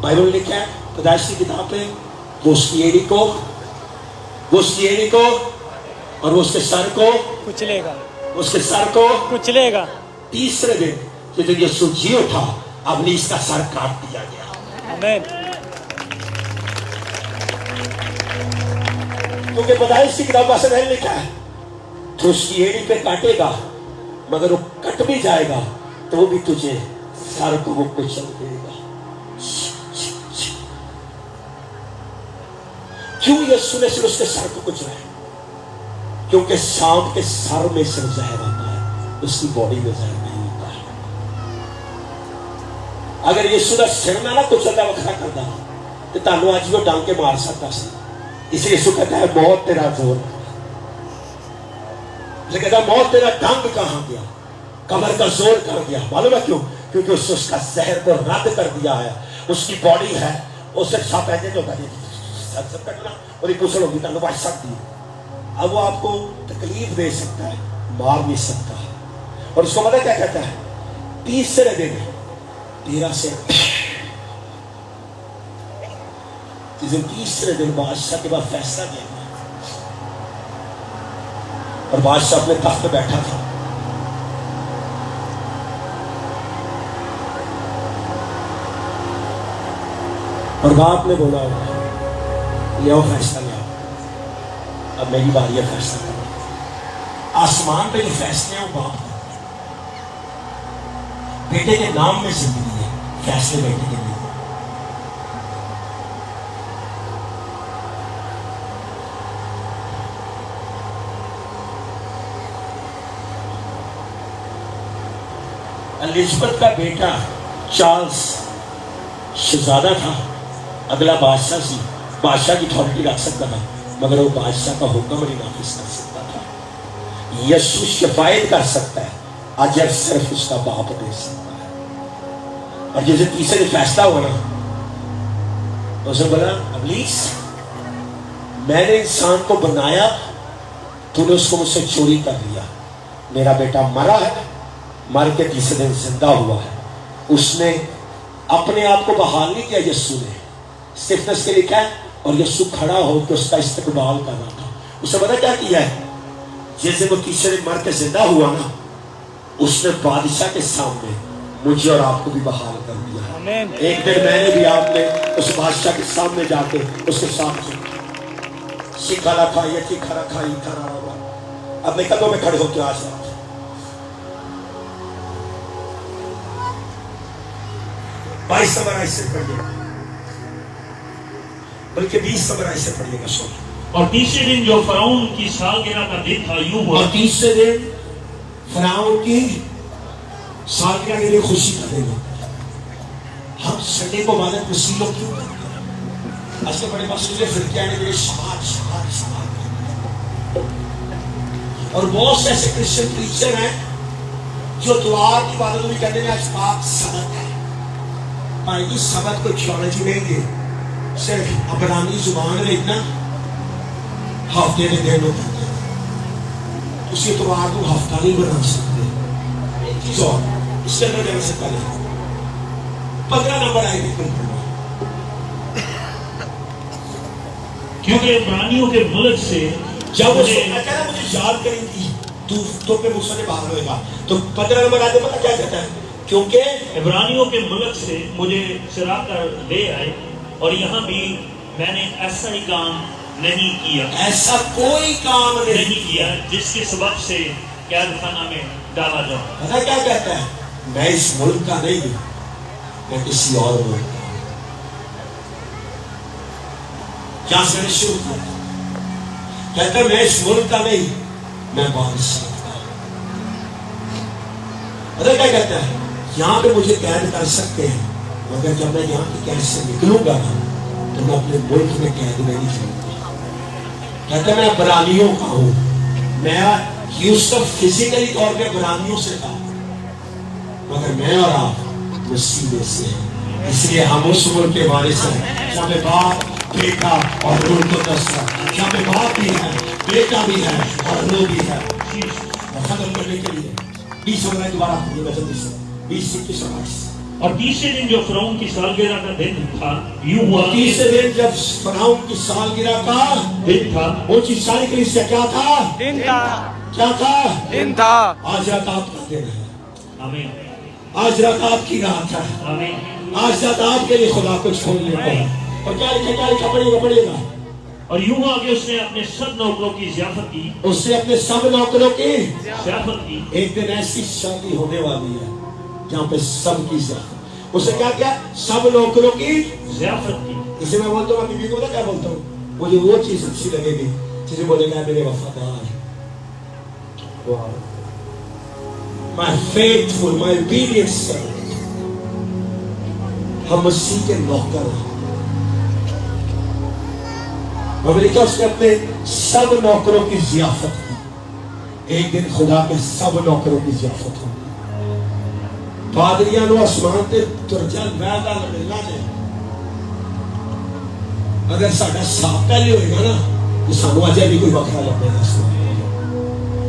बाइबल में लिखा है पैदाइश की किताब पे वो उसकी एड़ी को, वो उसकी एड़ी को और वो उसके सर को, कुचलेगा, उसके सर को। कुचलेगा। तीसरे दिन जिस दिन यीशु जी उठा, अब इसका सर काट दिया गया। आमीन। क्योंकि पैदाइश की किताब में नहीं लिखा है तो उसकी एड़ी पे काटेगा, मगर वो कट भी जाएगा तो वो भी तुझे सर को वो कुचल देगा। क्यों यीशु ने सिर्फ उसके सर को कुचला? क्योंकि सांप के सर में सिर्फ जहर आता है, उसकी बॉडी में जहर नहीं होता है। अगर यीशु का सिर ना कुचलता वखरा करता तो तानू आज वो डांग के मार सकता सी। इसलिए यीशु कहता है मौत तेरा जोर, कहता है मौत तेरा डंग कहां गया, कमर का जोर कर गया। मालूम है क्यों? क्योंकि उसने उसका जहर को रद्द कर दिया है। उसकी बॉडी है, उसे छाप ऐसे जो कटना और पूछल होगी तुम बच सकती है। अब वो आपको तकलीफ दे सकता है, मार भी सकता है। और उसको पता क्या कहता है? तीसरे दिन तेरा से तीसरे दिन बादशाह के बाद फैसला किया और बादशाह अपने तख्त पे बैठा था। और बाप ने बोला ले आओ फैसला ले आओ, अब मेरी बारी है फैसला करना। आसमान पे जो फैसले हैं वो बाप करते हैं। बेटे के नाम में जिंदगी है, फैसले बेटे के लिए। एलिजाबेथ का बेटा चार्ल्स शहजादा था, अगला बादशाह सी, बादशाह की अथॉरिटी रख सकता था, मगर वो बादशाह का हुक्म नहीं नाफिज कर सकता था। यीशु शिफायत कर सकता है, अजर सिर्फ उसका बाप दे सकता है। और जैसे तीसरे फैसला हुआ ना, उसने बोला अबलीस, मैंने इंसान को बनाया, तूने उसको मुझसे चोरी कर लिया। मेरा बेटा मरा है, मर के तीसरे दिन जिंदा हुआ है। उसने अपने आप को बहाल नहीं किया, यीशु ने स्टिफनेस के लिखा है, और यीशु खड़ा होकर उसका इस्तकबाल कर रहा था। उसने पता क्या किया है? जैसे वो तीसरे दिन मर के जिंदा हुआ ना, उसने बादशाह के सामने मुझे और आपको भी बहाल कर दिया। आमीन। एक दिन मैंने भी आपने उस बादशाह के सामने जाके उसके साथ सीखा रखा, ये तीखा रखा, ये खरा होगा। अपने कदमों में खड़े होकर आज बात 22 नंबर ऐसे पढ़िएगा, बल्कि 20 नंबर ऐसे पढ़िएगा। सुन। और तीसरे दिन जो फराउन की सालगिरह का दिन था, यूं हुआ। और तीसरे दिन फराउन की सालगिरह के लिए खुशी का दिन होता है। हम संडे को इबादत में लोग क्यों करते हैं? आज के बड़े मसले फिर क्या है, मेरे शबात शबात शबात। और बहुत से ऐसे क्रिश्चियन टीचर हैं जो द्वार की इबादत भी करने में आज बात सबक है। भाई इस सबक को थियोलॉजी नहीं दे, सिर्फ अबरानी जुबान में इतना हफ्ते में दिन होता है, उसी द्वार को हफ्ता नहीं बना सकते। एक चीज और इसके अंदर जाने से पहले 15 नंबर आएगी तुम, क्योंकि इब्रानियों के मुल्क से जब मुझे याद करेंगी तो पे मुझसे ने बाहर होएगा, तो 15 नंबर आगे पता क्या कहता है? क्योंकि इब्रानियों के मुल्क से मुझे चुरा कर ले आए, और यहाँ भी मैंने ऐसा ही काम नहीं किया, ऐसा कोई काम नहीं किया जिसके सबब से कैद खाना में डाला जाऊं। पता क्या कहता है? मैं इस मुल्क का नहीं हूं, मैं किसी और मुल्क का हूं। क्या से शुरू किया? कहता है मैं इस मुल्क का नहीं, मैं बादशाह का हूं। पता क्या कहता है? यहाँ पे मुझे कैद कर सकते हैं, मगर जब मैं यहाँ की कैद से निकलूंगा ना, तो मैं अपने मुल्क में कैद में नहीं जाऊंगा। कहता मैं इब्रानियों का हूं, मैं यूसुफ फिजिकली तौर पे इब्रानियों से था, मगर मैं और आप मसीह में से हैं। इसलिए हम उस मुल्क के वारिस हैं जहाँ पे बाप, बेटा और रूह को दस्ता, जहाँ पे बाप भी है, बेटा भी है और रूह भी है। खत्म करने के लिए 20 दोबारा 20 21 اور تیسرے دن جو فرعون کی سالگرہ کا دن تھا، یوں ہوا تیسرے دن جب فرعون کی سالگرہ کا دن تھا، وہ چیز ساری کلیسیا کیا تھا؟ دن تھا کیا تھا؟ دن تھا آج رات آپ کا دن ہے، آمین آج رات آپ کی رات ہے، آمین۔ آج رات آپ کے لیے خدا کو چھوڑ لیتا ہے۔ اور کیا لکھا پڑھیے گا۔ اور یوں ہوا کہ اس نے اپنے سب نوکروں کی ضیافت کی، اس نے اپنے سب نوکروں کی ضیافت کی۔ ایک دن ایسی شادی ہونے والی ہے جہاں پہ سب کی ضیافت۔ اس نے کیا کیا؟ سب نوکروں کی ضیافت کی۔ اسے میں بولتا ہوں، بیوی کو پتا کیا بولتا ہوں؟ مجھے وہ چیز اچھی لگے گی جسے بولے گا میرے وفادار، my faithful, my obedient servant۔ ہم مسیح کے نوکر ہیں۔ امریکہ اس نے اپنے سب نوکروں کی ضیافت کی۔ ایک دن خدا کے سب نوکروں کی ضیافت ہوگی۔ پادریاں نو آسمان تے ترجل وعدہ ملنا ہے۔ اگر ساڈا صاحب پہلے ہوئے گا نا تو سانو اجے بھی کوئی بکرا لبے گا۔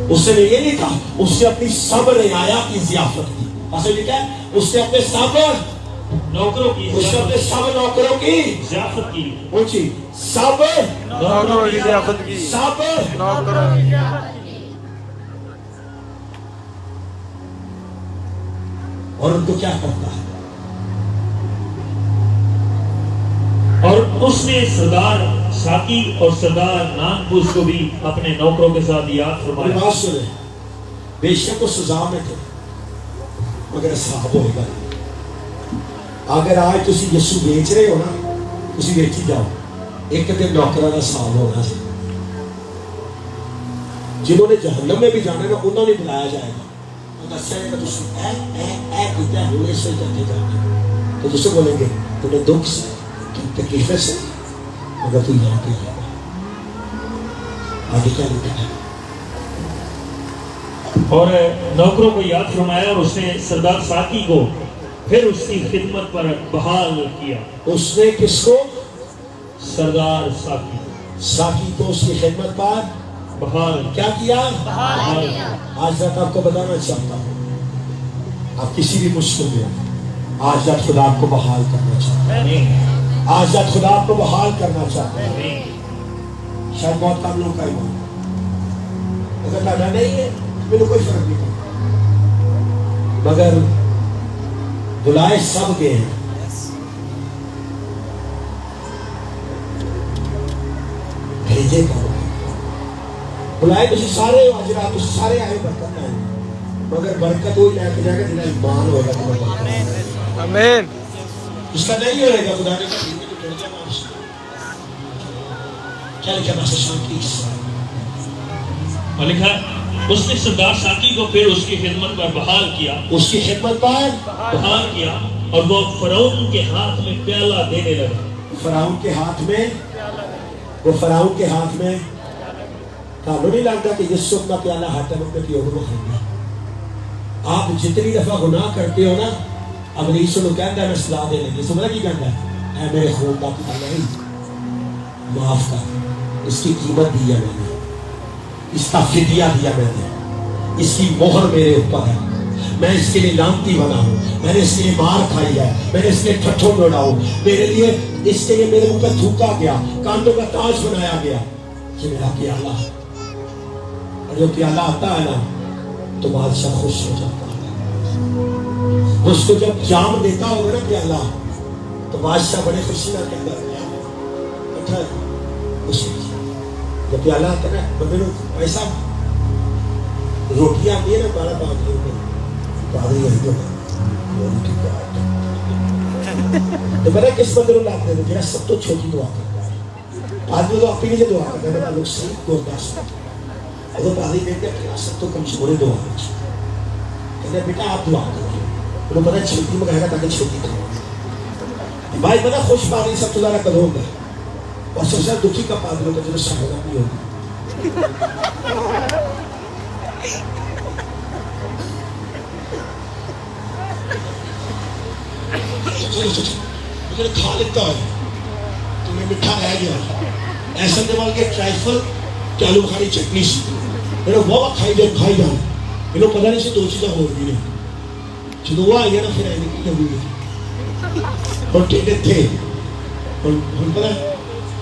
اس نے یہ نہیں کہا، اس نے اپنی سب رعایا کی ضیافت کی۔ اصل یہ کیا ہے؟ اس نے اپنے سب نوکروں کی اس نے اپنے سب نوکروں کی ضیافت کی۔ اونچی سب نوکروں کی ضیافت کی، سب نوکروں کی ضیافت کی۔ اور ان کو کیا کرتا ہے؟ اور اس نے سردار ساکی اور سردار نانپوس کو بھی اپنے نوکروں کے ساتھ یاد میری فرمایا۔ بات سنیں، بے شک وہ سزا میں تھے مگر صاحب ہوئے گا۔ اگر آج تسی یسو بیچ رہے ہو نا، تسی بیچی جاؤ، ایک دن نوکروں کا صاحب ہونا ہے۔ جنہوں نے جہنم میں بھی جانا ہے انہوں نے بلایا جائے گا، دسے گا تسی اے کیتا ہے ہونے سے جاتے جاتے، تو تسے بولیں گے تمہیں دکھ سے تکلیفیں سے مگر تو یہاں پہ آئے گا۔ آگے کیا لکھا ہے؟ اور نوکروں کو یاد فرمایا اور اس نے سردار ساکی کو پھر اس کی خدمت پر بحال کیا۔ اس نے کس کو؟ سردار ساکی ساکی کو اس کی خدمت پر بحال کیا کیا؟ بحال کیا۔ آج رات آپ کو بتانا چاہتا ہوں، آپ کسی بھی مشکل میں آج رات خدا آپ کو بحال کرنا چاہتا ہے۔ آمین آج رات خدا آپ کو بحال کرنا چاہتا ہے۔ آمین۔ شاید بہت کم لوگوں کا ایمان، اگر میرا نہیں ہے میرے کوئی فرق نہیں پڑتا، مگر بلائے سب کے ہیں۔ بھیجے کون؟ بلائے تو سارے آج رات تو سارے آئے برکت آئے، مگر برکت وہی لے کے جائے گا جنہیں ایمان ہوگا تمہیں برکت۔ آمین۔ اس کا نہیں ہوئے گا خدا نے کہا یہ تو ٹوٹ جانا آپ سے۔ کیا لکھا بس شانتی اور لکھا اس نے سردار ساکی کو پھر اس کی خدمت پر بحال کیا، اس کی خدمت پر بحال کیا اور وہ فرعون کے ہاتھ میں پیالہ دینے لگا۔ فرعون کے ہاتھ میں، وہ فرعون کے ہاتھ میں تعلق نہیں لگتا کہ یسوع کا پیالہ ہاتھ میں اپنے پیوں کو کھانا۔ آپ جتنی دفعہ گناہ کرتے ہو نا، اب ابلیس کو کہتا ہے میں سزا دے لیں گے، سمجھا کی کہتا ہے؟ اے میرے خون کا پیالہ ہی معاف کر، اس کی قیمت دی ہے میں نے، اس کا فدیہ دیا میں نے، اس کی مہر میرے اوپر ہے، میں اس کے لیے لعنتی بنا ہوں، میں نے اس کے لیے مار کھائی ہے، میں نے اس کے لیے ٹھٹھوں لوڑا ہوں، میرے لیے اس کے لیے میرے منہ پہ تھوکا گیا، کانٹوں کا تاج بنایا گیا۔ یہ میرا پیالہ، اور جو پیالہ آتا ہے نا تو بادشاہ خوش ہو جاتا ہے۔ اس کو جب جام دیتا ہوگا نا پیالہ تو بادشاہ بڑے خوشی نہ کہتا ہے خوشی جب پیالہ آتا ہے نا بندے لوگ ایسا روٹیاں آتی ہے نا 12 پادریوں کو، پادری آئی تو پتا کس بندے لوگ لاتے ہیں جہاں سب تو چھوٹی دعا کرتا ہے۔ پادری تو اپنی لیے دعا کرتا ہے، لوگ صحیح گرداشت اگر پادری دیکھتے ہیں سب تو کمزور دعا کہتے ہیں بیٹا آپ دعا کرو، انہوں پتا چھوٹی میں کہے گا تاکہ چھوٹی کرو۔ بھائی پتا خوش پادری سب تو زیادہ قدر ہوگا اور سب سے زیادہ دکھی کا پادری ہوگا جو سہنا بھی ہوگی۔ مجھے کھا لیتا ہے تمہیں مٹھا رہ گیا، ایسا دیوال کے ٹرائفل کہ آلو بخاری چٹنی سی میرے وہ کھائی جائے انہوں پتہ نہیں سے دو چیزیں ہو رہی ہیں، جدو وہ آئی ہے نا پھر آئی نکلی ہوئی اور ٹھیک تھے ہن پتہ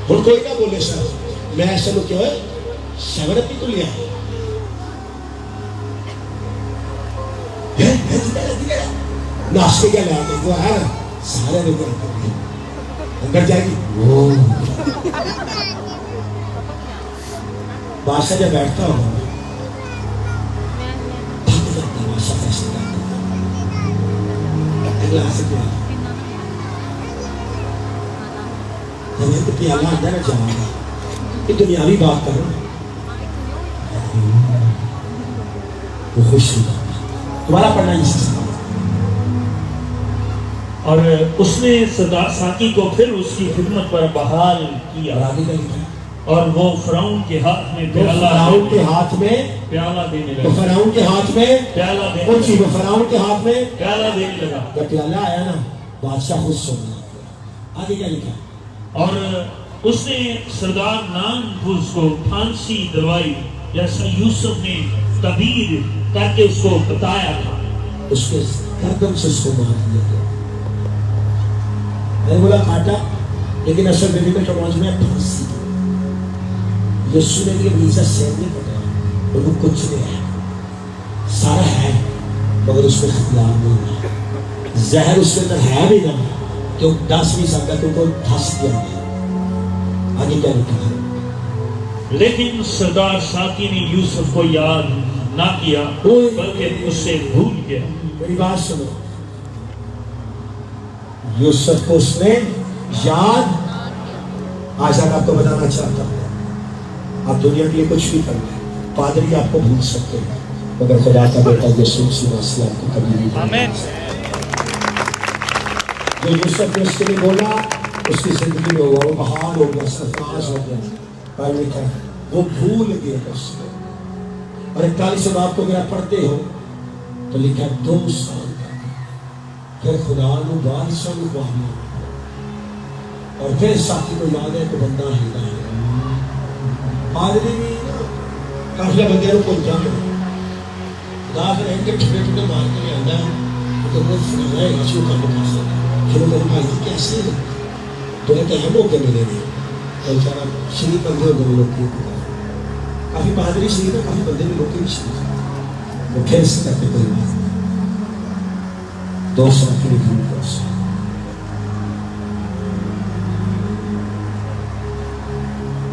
ہن کوئی نہ بولے سر میں ایسا لوگ کیا ہے 7 اپ تو لیا ناشتے کیا لیا وہ ہے نا سارے لوگ اندر جائے گی بادشاہ جب بیٹھتا ہوں بادشاہ فیصلہ پیالہ آتا ہے نا جانا یہ دنیاوی بات کرو وہ خوش ہوتا تمہارا پڑھنا یہ سستا اور اس نے سردار ساقی کو پھر اس کی خدمت پر بحال کیا اور وہ فرعون کے ہاتھ میں فرعون کے ہاتھ میں پیالہ دینے لگا فرعون کے ہاتھ میں پیالہ فرعون کے ہاتھ میں پیالہ دینے لگا جب پیالہ آیا نا بادشاہ خوش ہو گیا آگے کیا لکھا اور اس نے سردار نانپوز کو پھانسی دلوائی جیسا یوسف نے تعبیر کر کے اس کو بتایا تھا اس کے گردن سے اس کو مار دیا گیا میں نے بولا کاٹا لیکن اصل میں سمجھ میں پھانسی یسوع نے یہ ویزا سین نہیں پکڑا اور وہ کچھ نہیں ہے سارا ہے مگر اس میں اختیار نہیں ہے زہر اس کے اندر ہے بھی نہ کہ وہ ڈس نہیں سکتا کہ وہ دھس دیا ہے آگے کیا لکھا ہے لیکن سردار ساقی نے یوسف کو یاد نہ کیا بلکہ اس سے بھول گیا میری بات سنو یوسف کو اس نے یاد آج آپ کو بتانا چاہتا ہوں آپ دنیا کے لیے کچھ بھی کر لیں پادری آپ کو بھول سکتے ہیں مگر خدا کا بیٹا یسوع مسیح آپ کو کبھی نہیں بھول سکتا جو یوسف نے اس کے لیے بولا اس کی زندگی میں ہوا وہ بحال ہو گیا سرفراز ہو گیا بھائی لکھا وہ بھول گیا اس کو اور 41 آپ کو اگر آپ پڑھتے ہو تو لکھا 2 سال پھر خدا نے 12 سال باہر اور پھر ساتھی کو یاد ہے کہ بندہ ہلا ہے پادری بھی کافی بندے کو جان خدا پھر ان کے ٹھنڈے ٹھنڈے مار کے آتا ہے تو وہ سنا ہے شروع کر کے پاس پھر میرے بھائی کیسے تو ایک اہم ہو کے ملے گے اور سارا شریف بندے ہو گئے لوگ کی کافی پادری شریف ہے کافی بندے بھی لوگ کی شریف وہ پھر سے کرتے کوئی بات 2 سال کے لیے بھول کر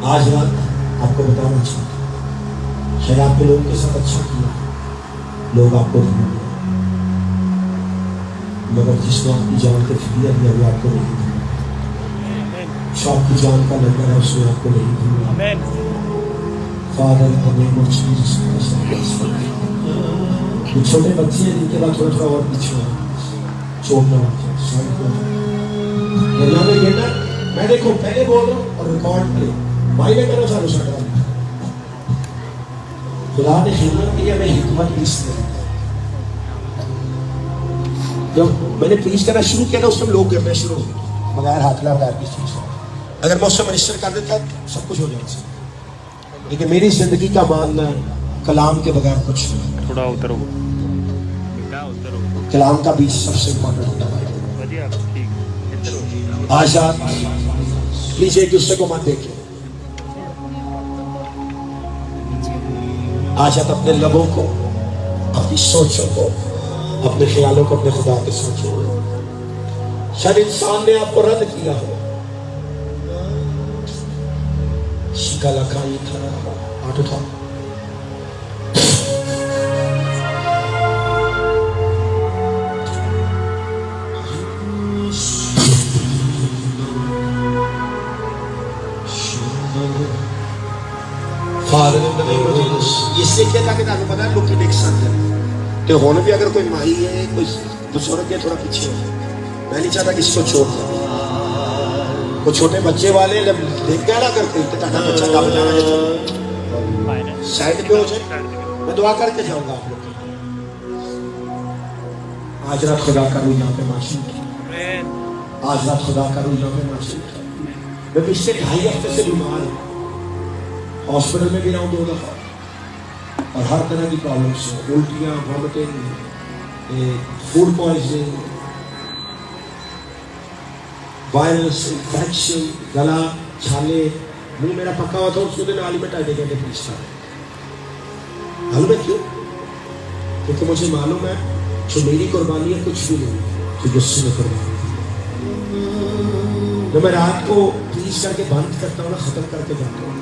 آج رات آپ کو بتانا چاہتا ہوں شاید آپ کے لوگوں کے ساتھ اچھا کیا لوگ آپ کو بھول گئے مگر جس نے آپ کی جان کو فدیہ دیا وہ آپ کو نہیں بھولا جو آپ کی جان کا لنگر ہے اس نے آپ کو نہیں بھولا فادر ہمیں مرچیز یہ چھوٹے بچے ہیں جن کے بعد تھوڑا تھوڑا اور پیچھے ہے چوٹ نہ واقع میں دیکھو پہلے بول رہا ہوں اور ریکارڈ پلے بھائی نے کرو سارے سٹا خدا نے خدمت کی ہمیں حکمت بھی اس نے جب میں نے پریچ کرنا شروع کیا تھا اس میں لوگ گرنے شروع ہوئے بغیر ہاتھ نہ بغیر کسی چیز اگر میں اس سے منسٹر کر دیتا سب کچھ ہو جاتا لیکن میری زندگی کا ماننا ہے کلام کے بغیر کچھ نہیں تھوڑا اترو کلام کا بیچ سب سے امپورٹنٹ ہوتا ہے آج آپ پلیز ایک دوسرے کو مت دیکھیں آج آپ اپنے لبوں کو اپنی سوچوں کو اپنے خیالوں کو اپنے خدا کے سوچیں شاید انسان نے آپ کو رد کیا ہو شکا لکھا یہ کھانا آٹھ اٹھا یہ سیکھے تھا کہ آپ کو پتا ہے لوگ دیکھ سکتے ہیں تو ہونے بھی اگر کوئی مائی ہے کوئی بزرگ ہے تھوڑا پیچھے ہو میں نہیں چاہتا کسی کو چوٹ دے وہ چھوٹے بچے والے جب دیکھ گیا نا کرتے تو ٹاٹا بچہ کا بجانا ہے سائڈ پہ ہو جائے میں دعا کر کے جاؤں گا آپ لوگ آج رات خدا کروں یہاں پہ معاشی آج رات خدا کروں یہاں پہ معاشی میں پچھلے 2.5 ہفتے سے بیمار ہوں ہاسپٹل میں بھی رہا ہوں 2 دفعہ اور ہر طرح کی پرابلمس ہیں الٹیاں vomiting food poisoning virus, infection, गला, छाले, मुंह मेरा पका हुआ था, उसको देने वाली में टाइटे कहते पूछता है। मालूम है क्यों? क्योंकि मुझे मालूम है जो मेरी कुर्बानी है कुछ भी नहीं, जो यीशु ने कुर्बानी की। जब मैं रात को प्लीज करके बंद करता हूँ ना, खत्म करके जाता हूँ,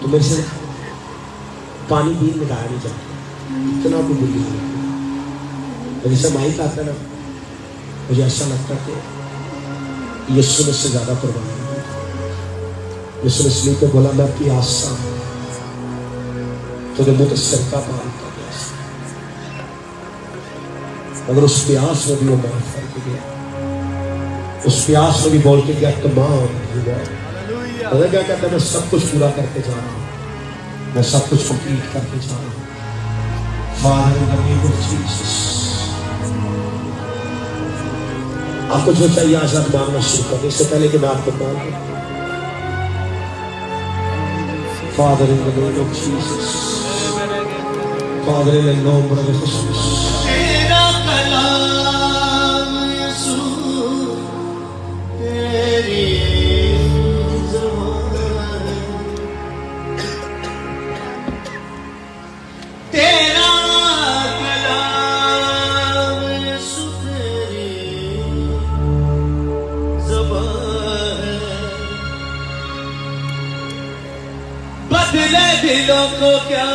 तो मेरे से पानी भी निकाला नहीं जाता, इतना को बुरी हालत है। जैसे माइक आता है ना, मुझे ऐसा लगता है कि यीशु ने से ज्यादा कुर्बानी की। यीशु ने इसलिए तो बोला, मैं प्यासा हूं, तो मुंह पे सिरका मारता गया, मगर उस प्यास में भी वो माफ करके गया, उस प्यास में भी बोल के गया तमाम हुआ। अगर क्या कहता है, मैं सब कुछ पूरा करके जा रहा हूँ, मैं सब कुछ कंप्लीट करके जा रहा हूँ। Father, in the name of Jesus, आपको जो चाहिए आज आप मांगना शुरू कर दें, इससे पहले कि मैं आपको मांगूं। Father, in the name of Jesus, Father, in the name of Jesus, तेरा कलाम यीशु, तेरी ज़ुबान, तेरा कलाम यीशु, तेरी ज़ुबान, बदले दिलों को क्या